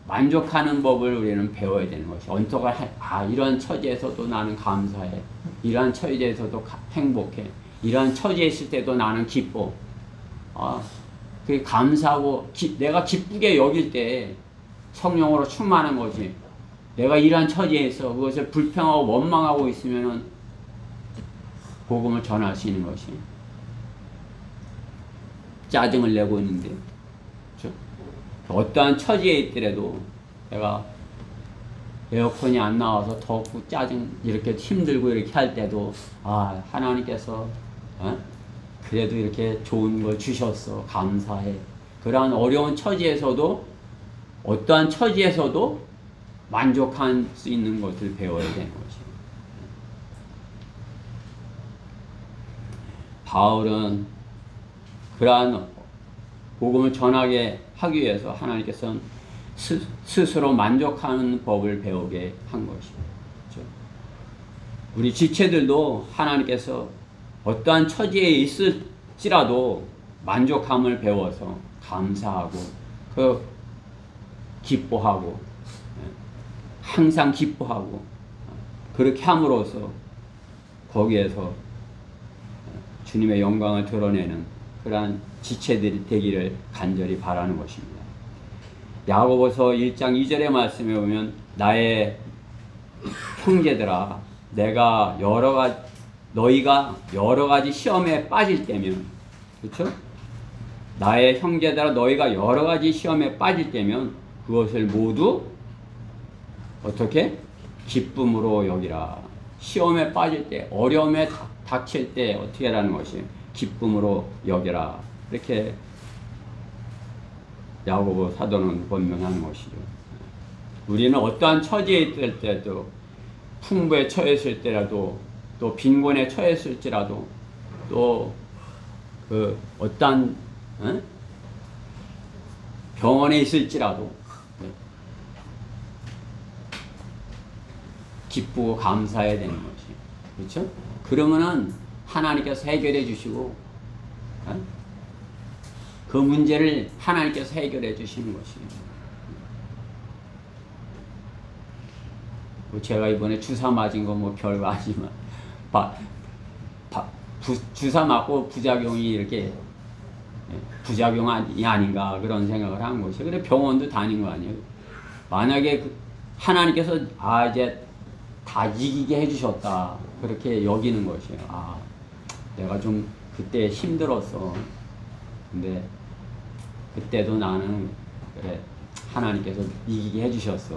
만족하는 법을 우리는 배워야 되는 것이, 이런 처지에서도 나는 감사해. 이러한 처지에서도 행복해. 이러한 처지에 있을 때도 나는 기뻐. 그게 감사하고 내가 기쁘게 여길 때 성령으로 충만한 거지. 내가 이러한 처지에서 그것을 불평하고 원망하고 있으면은 복음을 전할 수 있는 것이, 짜증을 내고 있는데, 그렇죠? 어떠한 처지에 있더라도 내가 에어컨이 안 나와서 덥고 짜증 이렇게 힘들고 이렇게 할 때도 하나님께서 그래도 이렇게 좋은 걸 주셨어 감사해. 그러한 어려운 처지에서도 어떠한 처지에서도 만족할 수 있는 것을 배워야 되는 것이에요. 바울은 그러한 복음을 전하게 하기 위해서 하나님께서는 스스로 만족하는 법을 배우게 한 것이죠. 그렇죠? 우리 지체들도 하나님께서 어떠한 처지에 있을지라도 만족함을 배워서 감사하고 기뻐하고 항상 기뻐하고 그렇게 함으로써 거기에서 주님의 영광을 드러내는 그러한 지체들이 되기를 간절히 바라는 것입니다. 야고보서 1장 2절의 말씀에 보면 나의 형제들아 너희가 여러 가지 시험에 빠질 때면 그렇죠? 나의 형제들아 너희가 여러 가지 시험에 빠질 때면 그것을 모두 어떻게? 기쁨으로 여기라. 시험에 빠질 때 어려움에 닥칠 때 어떻게 하라는 것이 기쁨으로 여기라. 이렇게 야고보 사도는 권면하는 것이죠. 우리는 어떠한 처지에 있을 때도 풍부에 처했을 때라도 또 빈곤에 처했을지라도 또 어떠한 병원에 있을지라도 기쁘고 감사해야 되는 것이 그렇죠? 그러면은 하나님께서 해결해 주시고 그 문제를 하나님께서 해결해 주시는 것입니다. 제가 이번에 주사 맞은 거 뭐 별거 아니지만 주사 맞고 부작용이 이렇게 부작용이 아닌가 그런 생각을 한 것이에요. 그래 병원도 다닌 거 아니에요. 만약에 하나님께서 이제 다 이기게 해주셨다 그렇게 여기는 것이에요. 내가 좀 그때 힘들었어. 근데 그때도 나는 그래 하나님께서 이기게 해주셨어.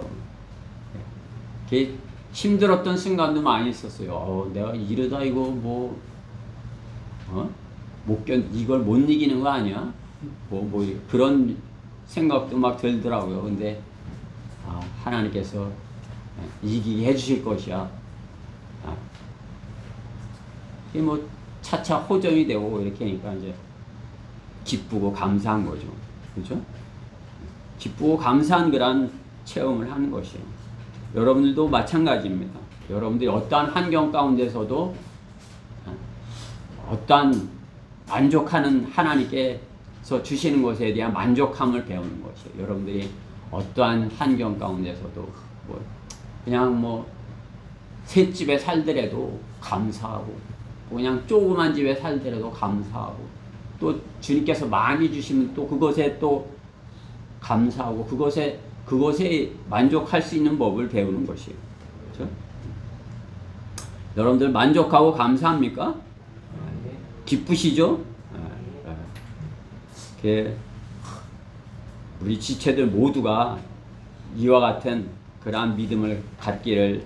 힘들었던 순간도 많이 있었어요. 내가 이러다 이거 이걸 못 이기는 거 아니야? 그런 생각도 막 들더라고요. 근데 하나님께서 이기게 해주실 것이야. 이게 차차 호전이 되고 이렇게 하니까 이제 기쁘고 감사한 거죠. 그렇죠? 기쁘고 감사한 그런 체험을 하는 것이에요. 여러분들도 마찬가지입니다. 여러분들이 어떠한 환경 가운데서도 어떠한 만족하는 하나님께서 주시는 것에 대한 만족함을 배우는 것이에요. 여러분들이 어떠한 환경 가운데서도 그냥 셋집에 살더라도 감사하고 그냥 조그만 집에 살더라도 감사하고 또 주님께서 많이 주시면 또 그것에 또 감사하고 그것에 만족할 수 있는 법을 배우는 것이에요. 그렇죠? 여러분들 만족하고 감사합니까? 기쁘시죠? 우리 지체들 모두가 이와 같은 그러한 믿음을 갖기를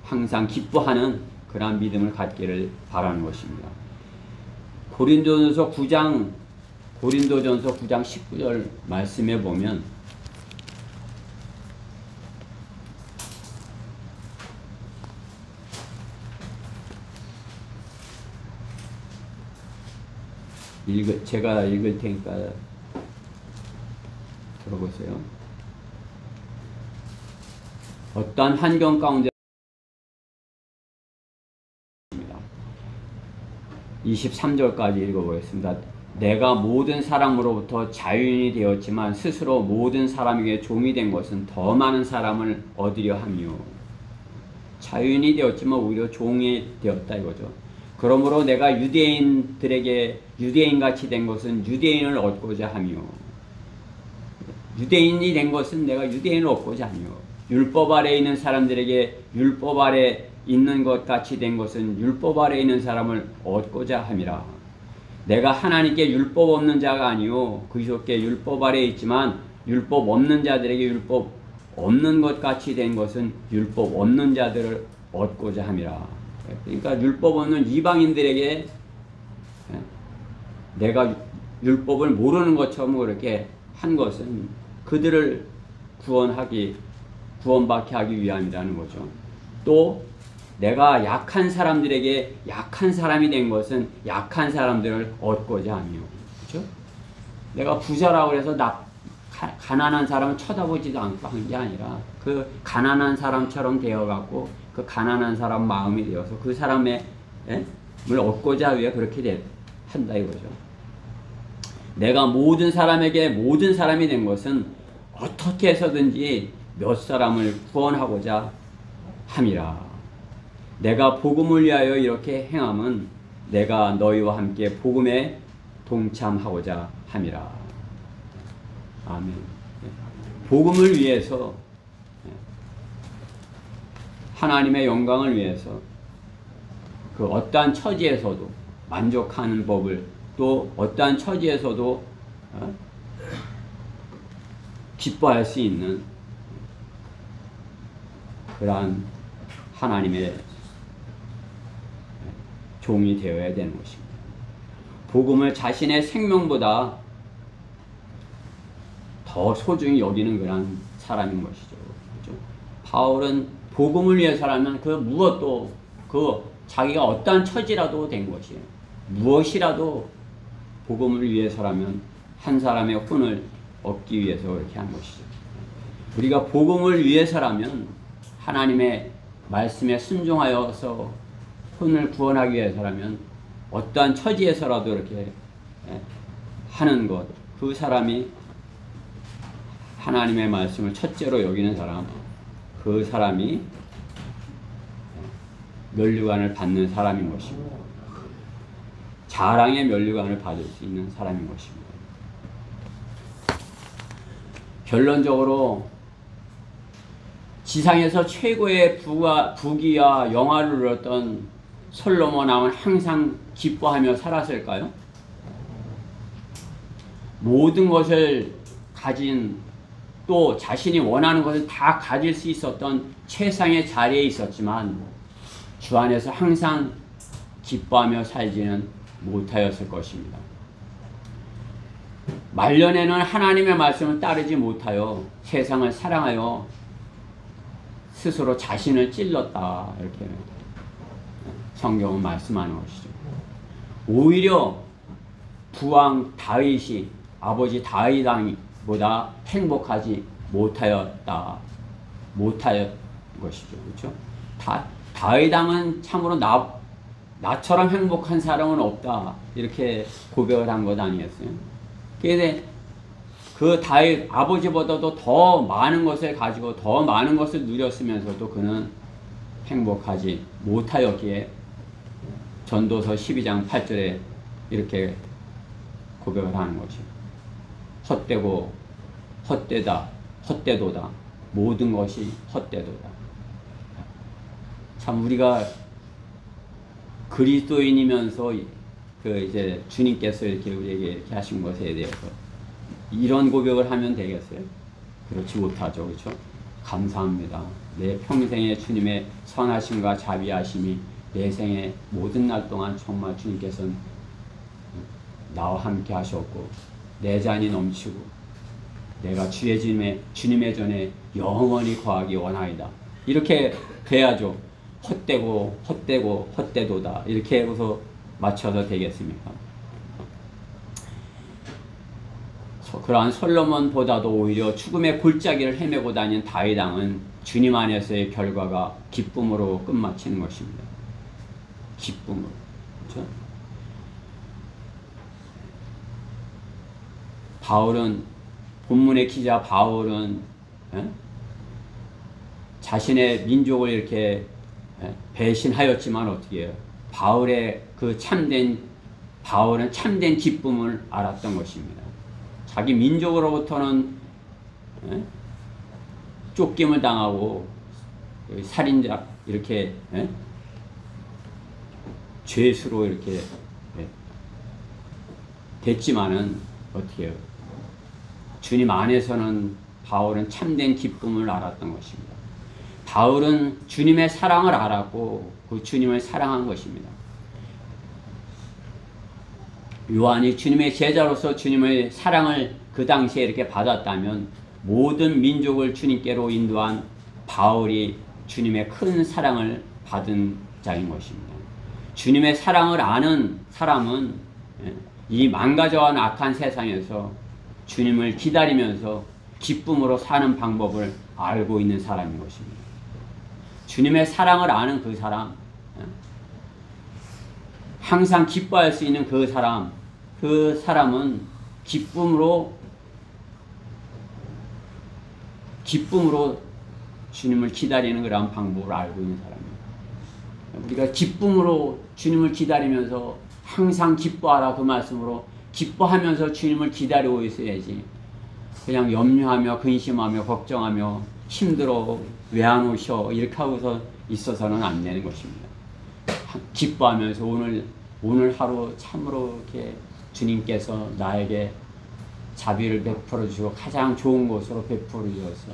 항상 기뻐하는 그러한 믿음을 갖기를 바라는 것입니다. 고린도전서 9장 19절 말씀에 보면 제가 읽을 테니까 들어보세요. 어떠한 환경 가운데 23절까지 읽어보겠습니다. 내가 모든 사람으로부터 자유인이 되었지만 스스로 모든 사람에게 종이 된 것은 더 많은 사람을 얻으려 함이요. 자유인이 되었지만 오히려 종이 되었다 이거죠. 그러므로 내가 유대인들에게 유대인같이 된 것은 유대인을 얻고자 하며 유대인이 된 것은 내가 유대인을 얻고자 하며 율법 아래에 있는 사람들에게 율법 아래 있는 것 같이 된 것은 율법 아래에 있는 사람을 얻고자 함이라. 내가 하나님께 율법 없는 자가 아니요 그리스도께 율법 아래에 있지만 율법 없는 자들에게 율법 없는 것 같이 된 것은 율법 없는 자들을 얻고자 함이라. 그러니까 율법 없는 이방인들에게 내가 율법을 모르는 것처럼 그렇게 한 것은 그들을 구원받게 하기 위함이라는 거죠. 또 내가 약한 사람들에게 약한 사람이 된 것은 약한 사람들을 얻고자 하며, 그렇죠? 내가 부자라고 해서 가난한 사람을 쳐다보지도 않고 한 게 아니라 그 가난한 사람처럼 되어갖고 그 가난한 사람 마음이 되어서 그 사람의 을 얻고자 위해 그렇게 한다 이거죠. 내가 모든 사람에게 모든 사람이 된 것은 어떻게 해서든지 몇 사람을 구원하고자 함이라. 내가 복음을 위하여 이렇게 행함은 내가 너희와 함께 복음에 동참하고자 함이라. 아멘. 복음을 위해서, 하나님의 영광을 위해서 그 어떠한 처지에서도 만족하는 법을, 또 어떠한 처지에서도 기뻐할 수 있는 그러한 하나님의 종이 되어야 되는 것입니다. 복음을 자신의 생명보다 더 소중히 여기는 그런 사람인 것이죠. 그렇죠? 바울은 복음을 위해서라면 그 무엇도, 자기가 어떠한 처지라도 된 것이에요. 무엇이라도 복음을 위해서라면 한 사람의 혼을 얻기 위해서 그렇게 한 것이죠. 우리가 복음을 위해서라면, 하나님의 말씀에 순종하여서 혼을 구원하기 위해서라면 어떠한 처지에서라도 이렇게 하는 것, 그 사람이 하나님의 말씀을 첫째로 여기는 사람, 그 사람이 면류관을 받는 사람인 것입니다. 자랑의 면류관을 받을 수 있는 사람인 것입니다. 결론적으로 지상에서 최고의 부귀와 영화를 누렸던 솔로몬 왕은 항상 기뻐하며 살았을까요? 모든 것을 가진, 또 자신이 원하는 것을 다 가질 수 있었던 최상의 자리에 있었지만 주 안에서 항상 기뻐하며 살지는 못하였을 것입니다. 말년에는 하나님의 말씀을 따르지 못하여 세상을 사랑하여 스스로 자신을 찔렀다, 이렇게 성경은 말씀하는 것이죠. 오히려 부왕 다윗이 아버지 다윗 왕보다 행복하지 못하였 것이죠. 그렇죠? 다윗 왕은 참으로 나처럼 행복한 사람은 없다, 이렇게 고백을 한 것 아니겠어요? 그런데 그 다윗 아버지보다도 더 많은 것을 가지고 더 많은 것을 누렸으면서도 그는 행복하지 못하였기에 전도서 12장 8절에 이렇게 고백을 하는 것이죠. 헛되고 헛되도다. 모든 것이 헛되도다. 참 우리가 그리스도인이면서 이제 주님께서 이렇게 우리에게 이렇게 하신 것에 대해서 이런 고백을 하면 되겠어요? 그렇지 못하죠. 그렇죠? 감사합니다. 내 평생에 주님의 선하심과 자비하심이 내 생의 모든 날 동안 정말 주님께서는 나와 함께 하셨고 내 잔이 넘치고 내가 주님의 전에 영원히 거하기 원하이다. 이렇게 돼야죠. 헛되도다. 이렇게 해서 맞춰서 되겠습니까? 그러한 솔로몬보다도 오히려 죽음의 골짜기를 헤매고 다닌 다윗 왕은 주님 안에서의 결과가 기쁨으로 끝마치는 것입니다. 기쁨으로. 그렇죠? 본문의 기자 바울은 자신의 민족을 이렇게 배신하였지만 어떻게 해요? 바울은 참된 기쁨을 알았던 것입니다. 자기 민족으로부터는 쫓김을 당하고 살인자 이렇게 죄수로 이렇게 됐지만은 어떻게 해요? 주님 안에서는 바울은 참된 기쁨을 알았던 것입니다. 바울은 주님의 사랑을 알았고 그 주님을 사랑한 것입니다. 요한이 주님의 제자로서 주님의 사랑을 그 당시에 이렇게 받았다면 모든 민족을 주님께로 인도한 바울이 주님의 큰 사랑을 받은 자인 것입니다. 주님의 사랑을 아는 사람은 이 망가져간 악한 세상에서 주님을 기다리면서 기쁨으로 사는 방법을 알고 있는 사람인 것입니다. 주님의 사랑을 아는 그 사람, 항상 기뻐할 수 있는 그 사람은 기쁨으로 주님을 기다리는 그런 방법을 알고 있는 사람입니다. 우리가 기쁨으로 주님을 기다리면서 항상 기뻐하라 그 말씀으로 기뻐하면서 주님을 기다리고 있어야지 그냥 염려하며 근심하며 걱정하며 힘들어 왜 안 오셔 이렇게 하고서 있어서는 안 되는 것입니다. 기뻐하면서 오늘 하루 참으로 이렇게 주님께서 나에게 자비를 베풀어 주시고 가장 좋은 곳으로 베풀어 주셔서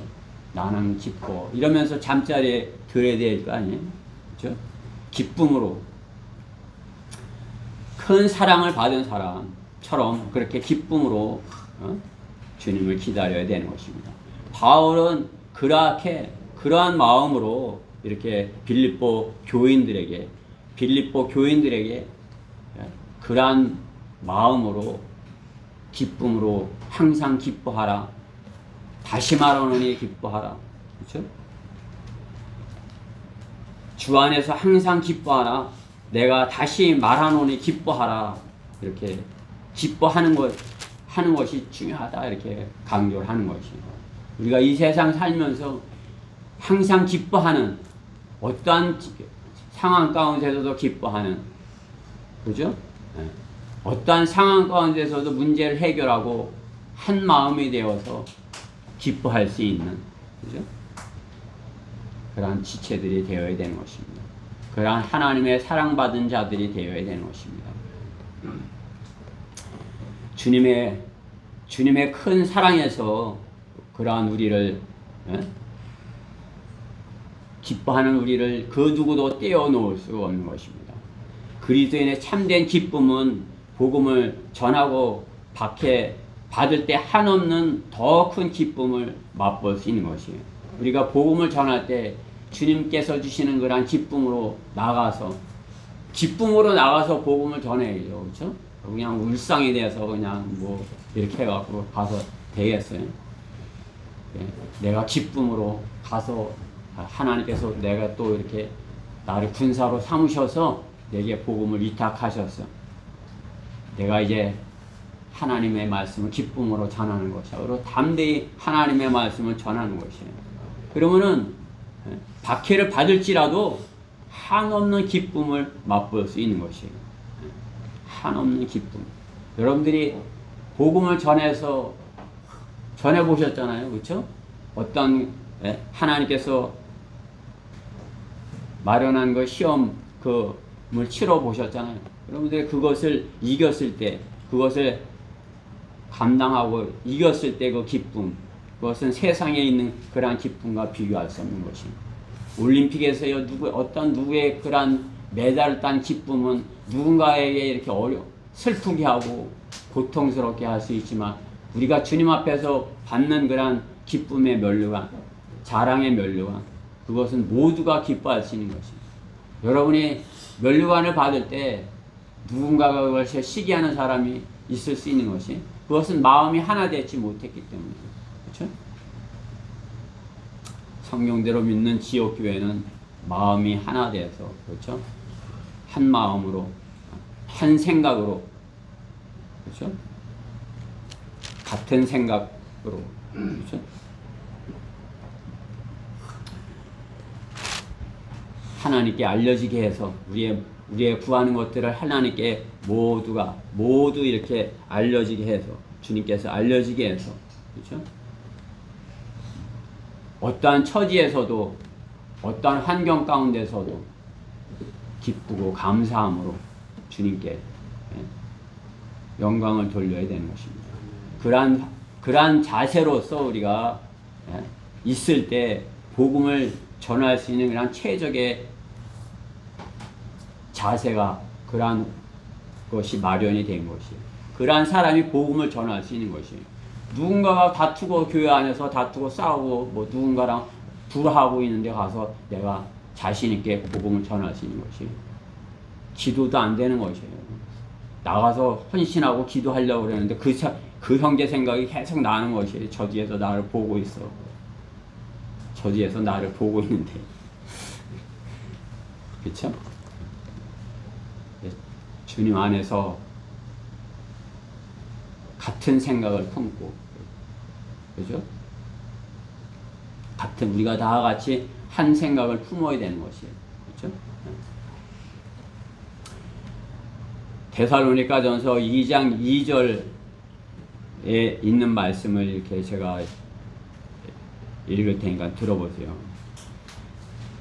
나는 기뻐 이러면서 잠자리에 들어야 될 거 아니에요? 그렇죠? 기쁨으로 큰 사랑을 받은 사람처럼 그렇게 기쁨으로 주님을 기다려야 되는 것입니다. 바울은 그러한 마음으로 이렇게 빌립보 교인들에게 그러한 마음으로 기쁨으로 항상 기뻐하라. 다시 말하노니 기뻐하라. 그렇죠? 주 안에서 항상 기뻐하라. 내가 다시 말하노니 기뻐하라. 이렇게 기뻐하는 것이 중요하다. 이렇게 강조를 하는 것이에요. 우리가 이 세상 살면서 항상 기뻐하는 어떠한 상황 가운데서도 기뻐하는 그죠? 어떠한 상황 가운데서도 문제를 해결하고 한 마음이 되어서 기뻐할 수 있는 그죠? 그러한 지체들이 되어야 되는 것입니다. 그러한 하나님의 사랑받은 자들이 되어야 되는 것입니다. 주님의 큰 사랑에서 그러한 우리를 기뻐하는 우리를 그 누구도 떼어놓을 수 없는 것입니다. 그리스도인의 참된 기쁨은 복음을 전하고 받을 때 한없는 더 큰 기쁨을 맛볼 수 있는 것이에요. 우리가 복음을 전할 때 주님께서 주시는 그런 기쁨으로 나가서 복음을 전해야죠. 그렇죠? 그냥 울상이 돼서 그냥 뭐 이렇게 해갖고 가서 되겠어요. 내가 기쁨으로 가서 하나님께서 내가 또 이렇게 나를 군사로 삼으셔서 내게 복음을 위탁하셨어. 내가 이제 하나님의 말씀을 기쁨으로 전하는 것이야. 그리고 담대히 하나님의 말씀을 전하는 것이에요. 그러면은 박해를 받을지라도 한없는 기쁨을 맛볼 수 있는 것이에요. 한없는 기쁨. 여러분들이 복음을 전해보셨잖아요. 그렇죠? 어떤 하나님께서 마련한 그 시험을 치러보셨잖아요. 여러분들이 그것을 이겼을 때, 그것을 감당하고 이겼을 때 그 기쁨, 그것은 세상에 있는 그러한 기쁨과 비교할 수 없는 것입니다. 올림픽에서요, 어떤 누구의 그러한 메달을 딴 기쁨은 누군가에게 이렇게 슬프게 하고 고통스럽게 할 수 있지만 우리가 주님 앞에서 받는 그러한 기쁨의 면류관, 자랑의 면류관, 그것은 모두가 기뻐할 수 있는 것입니다. 여러분이 면류관을 받을 때 누군가가 그것을 시기하는 사람이 있을 수 있는 것이 그것은 마음이 하나 되지 못했기 때문이에요. 그렇죠? 성경대로 믿는 지옥교회는 마음이 하나 돼서 그렇죠? 한 마음으로 한 생각으로 그렇죠? 같은 생각으로 그렇죠? 하나님께 알려지게 해서 우리의 구하는 것들을 하나님께 모두 이렇게 알려지게 해서 주님께서 알려지게 해서 그렇죠? 어떠한 처지에서도 어떠한 환경 가운데서도 기쁘고 감사함으로 주님께 영광을 돌려야 되는 것입니다. 그러한 그러한 자세로서 우리가 있을 때 복음을 전할 수 있는 그런 최적의 자세가 그러한 것이 마련이 된 것이에요. 그러한 사람이 복음을 전할 수 있는 것이에요. 누군가가 다투고 교회 안에서 다투고 싸우고 뭐 누군가랑 불하고 있는데 가서 내가 자신 있게 복음을 전할 수 있는 것이 기도도 안 되는 것이에요. 나가서 헌신하고 기도하려고 그러는데 그 형제 생각이 계속 나는 것이에요. 저 뒤에서 나를 보고 있어. 저 뒤에서 나를 보고 있는데. 그렇죠? 주님 안에서 같은 생각을 품고, 그죠? 같은 우리가 다 같이 한 생각을 품어야 되는 것이에요. 그렇죠? 데살로니가전서 2장 2절에 있는 말씀을 이렇게 제가 읽을 테니까 들어보세요.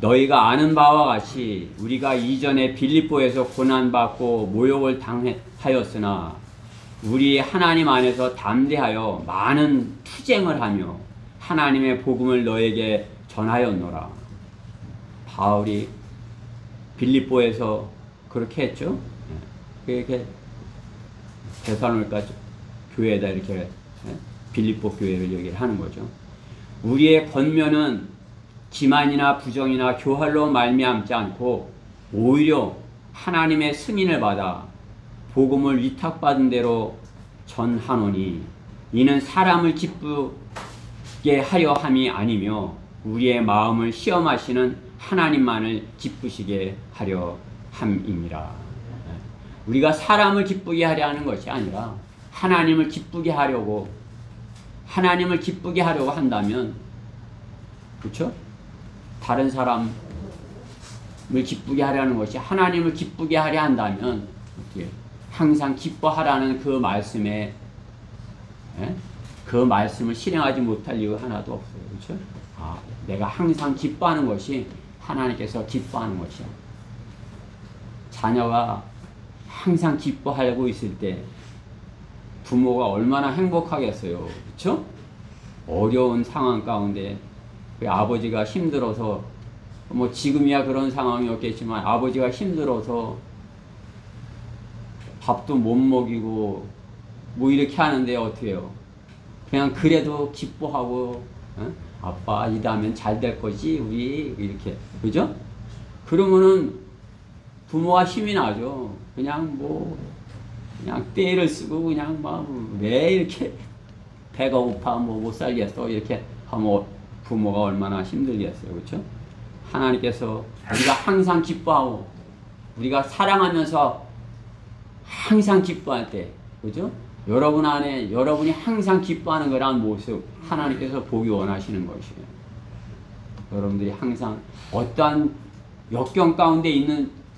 너희가 아는 바와 같이 우리가 이전에 빌립보에서 고난받고 모욕을 당하였으나 우리 하나님 안에서 담대하여 많은 투쟁을 하며 하나님의 복음을 너에게 전하였노라. 바울이 빌립보에서 그렇게 했죠. 이렇게 데살로니가 교회에다 이렇게 빌립보 교회를 얘기를 하는 거죠. 우리의 권면은 기만이나 부정이나 교활로 말미암지 않고 오히려 하나님의 승인을 받아 복음을 위탁받은 대로 전하노니 이는 사람을 기쁘게 하려 함이 아니며 우리의 마음을 시험하시는 하나님만을 기쁘시게 하려 함이니라. 우리가 사람을 기쁘게 하려 하는 것이 아니라 하나님을 기쁘게 하려고 한다면, 그렇죠? 다른 사람을 기쁘게 하려는 것이 하나님을 기쁘게 하려 한다면 어떻게 항상 기뻐하라는 그 말씀에 그 말씀을 실행하지 못할 이유 하나도 없어요. 그렇죠? 내가 항상 기뻐하는 것이 하나님께서 기뻐하는 것이야. 자녀가 항상 기뻐하고 있을 때 부모가 얼마나 행복하겠어요. 그렇죠? 어려운 상황 가운데 아버지가 힘들어서 뭐 지금이야 그런 상황이었겠지만 아버지가 힘들어서 밥도 못 먹이고 뭐 이렇게 하는데 어떻게 해요? 그냥 그래도 기뻐하고 아빠 이다면 잘 될 거지 우리 이렇게, 그죠? 그러면은 부모가 힘이 나죠. 그냥 떼를 쓰고 그냥 막 왜 이렇게 배가 고파 뭐 못 살겠어 이렇게 하면 부모가 얼마나 힘들겠어요. 그렇죠? 하나님께서 우리가 항상 기뻐하고 우리가 사랑하면서 항상 기뻐할 때, 그죠? 여러분 안에 여러분이 항상 기뻐하는 거란 모습 하나님께서 보기 원하시는 것이에요. 여러분들이 항상 어떠한 역경 가운데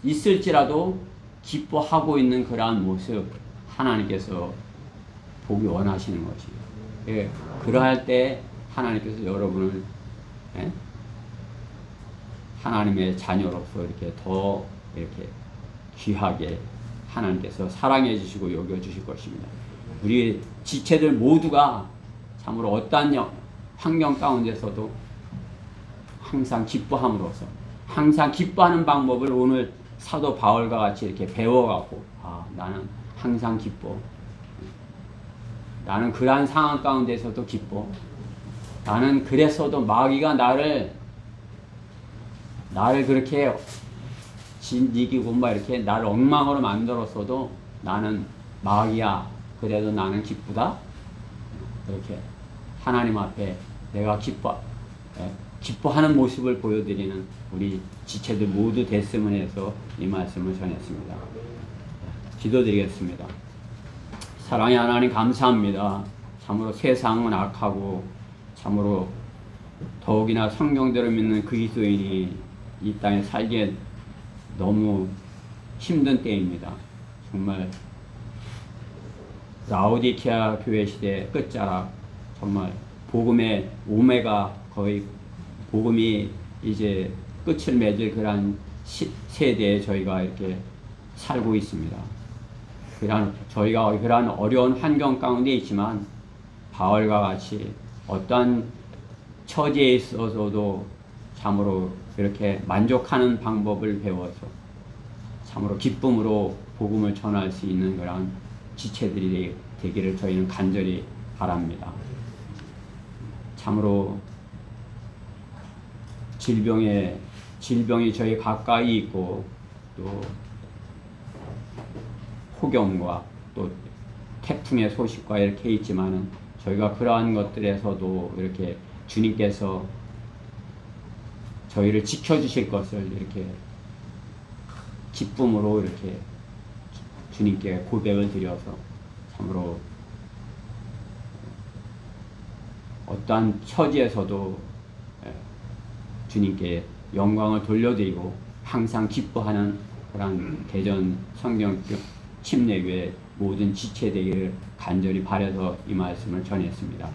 있을지라도 기뻐하고 있는 그러한 모습 하나님께서 보기 원하시는 것이에요. 예, 그러할 때 하나님께서 여러분을 하나님의 자녀로서 이렇게 더 이렇게 귀하게 하나님께서 사랑해 주시고 여겨 주실 것입니다. 우리 지체들 모두가 참으로 어떠한 환경 가운데서도 항상 기뻐함으로써 항상 기뻐하는 방법을 오늘 사도 바울과 같이 이렇게 배워갖고 나는 항상 기뻐. 나는 그러한 상황 가운데서도 기뻐. 나는 그랬어도 마귀가 나를 그렇게 이기고 막 이렇게 나를 엉망으로 만들었어도 나는 마귀야. 그래도 나는 기쁘다. 이렇게 하나님 앞에 내가 기뻐하는 모습을 보여드리는 우리 지체들 모두 됐으면 해서 이 말씀을 전했습니다. 기도드리겠습니다. 사랑의 하나님 감사합니다. 참으로 세상은 악하고 참으로 더욱이나 성경대로 믿는 그리스도인이 이 땅에 살기에 너무 힘든 때입니다. 정말 라오디케아 교회 시대 끝자락 정말 복음의 오메가 거의 복음이 이제 끝을 맺을 그런 세대에 저희가 이렇게 살고 있습니다. 저희가 그러한 어려운 환경 가운데 있지만 바울과 같이 어떠한 처지에 있어서도 참으로 이렇게 만족하는 방법을 배워서 참으로 기쁨으로 복음을 전할 수 있는 그런 지체들이 되기를 저희는 간절히 바랍니다. 참으로 질병이 저희 가까이 있고 또 폭염과 또 태풍의 소식과 이렇게 있지만은 저희가 그러한 것들에서도 이렇게 주님께서 저희를 지켜주실 것을 이렇게 기쁨으로 이렇게 주님께 고백을 드려서 참으로 어떠한 처지에서도 주님께 영광을 돌려드리고 항상 기뻐하는 그런 대전 성경교 침례교회 모든 지체되기를 간절히 바라서 이 말씀을 전했습니다.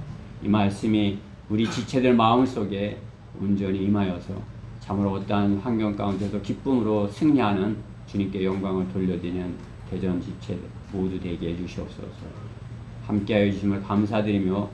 이 말씀이 우리 지체들 마음속에 온전히 임하여서 참으로 어떠한 환경 가운데서 기쁨으로 승리하는 주님께 영광을 돌려드리는 대전 지체 모두 되게 해주시옵소서. 함께하여 주심을 감사드리며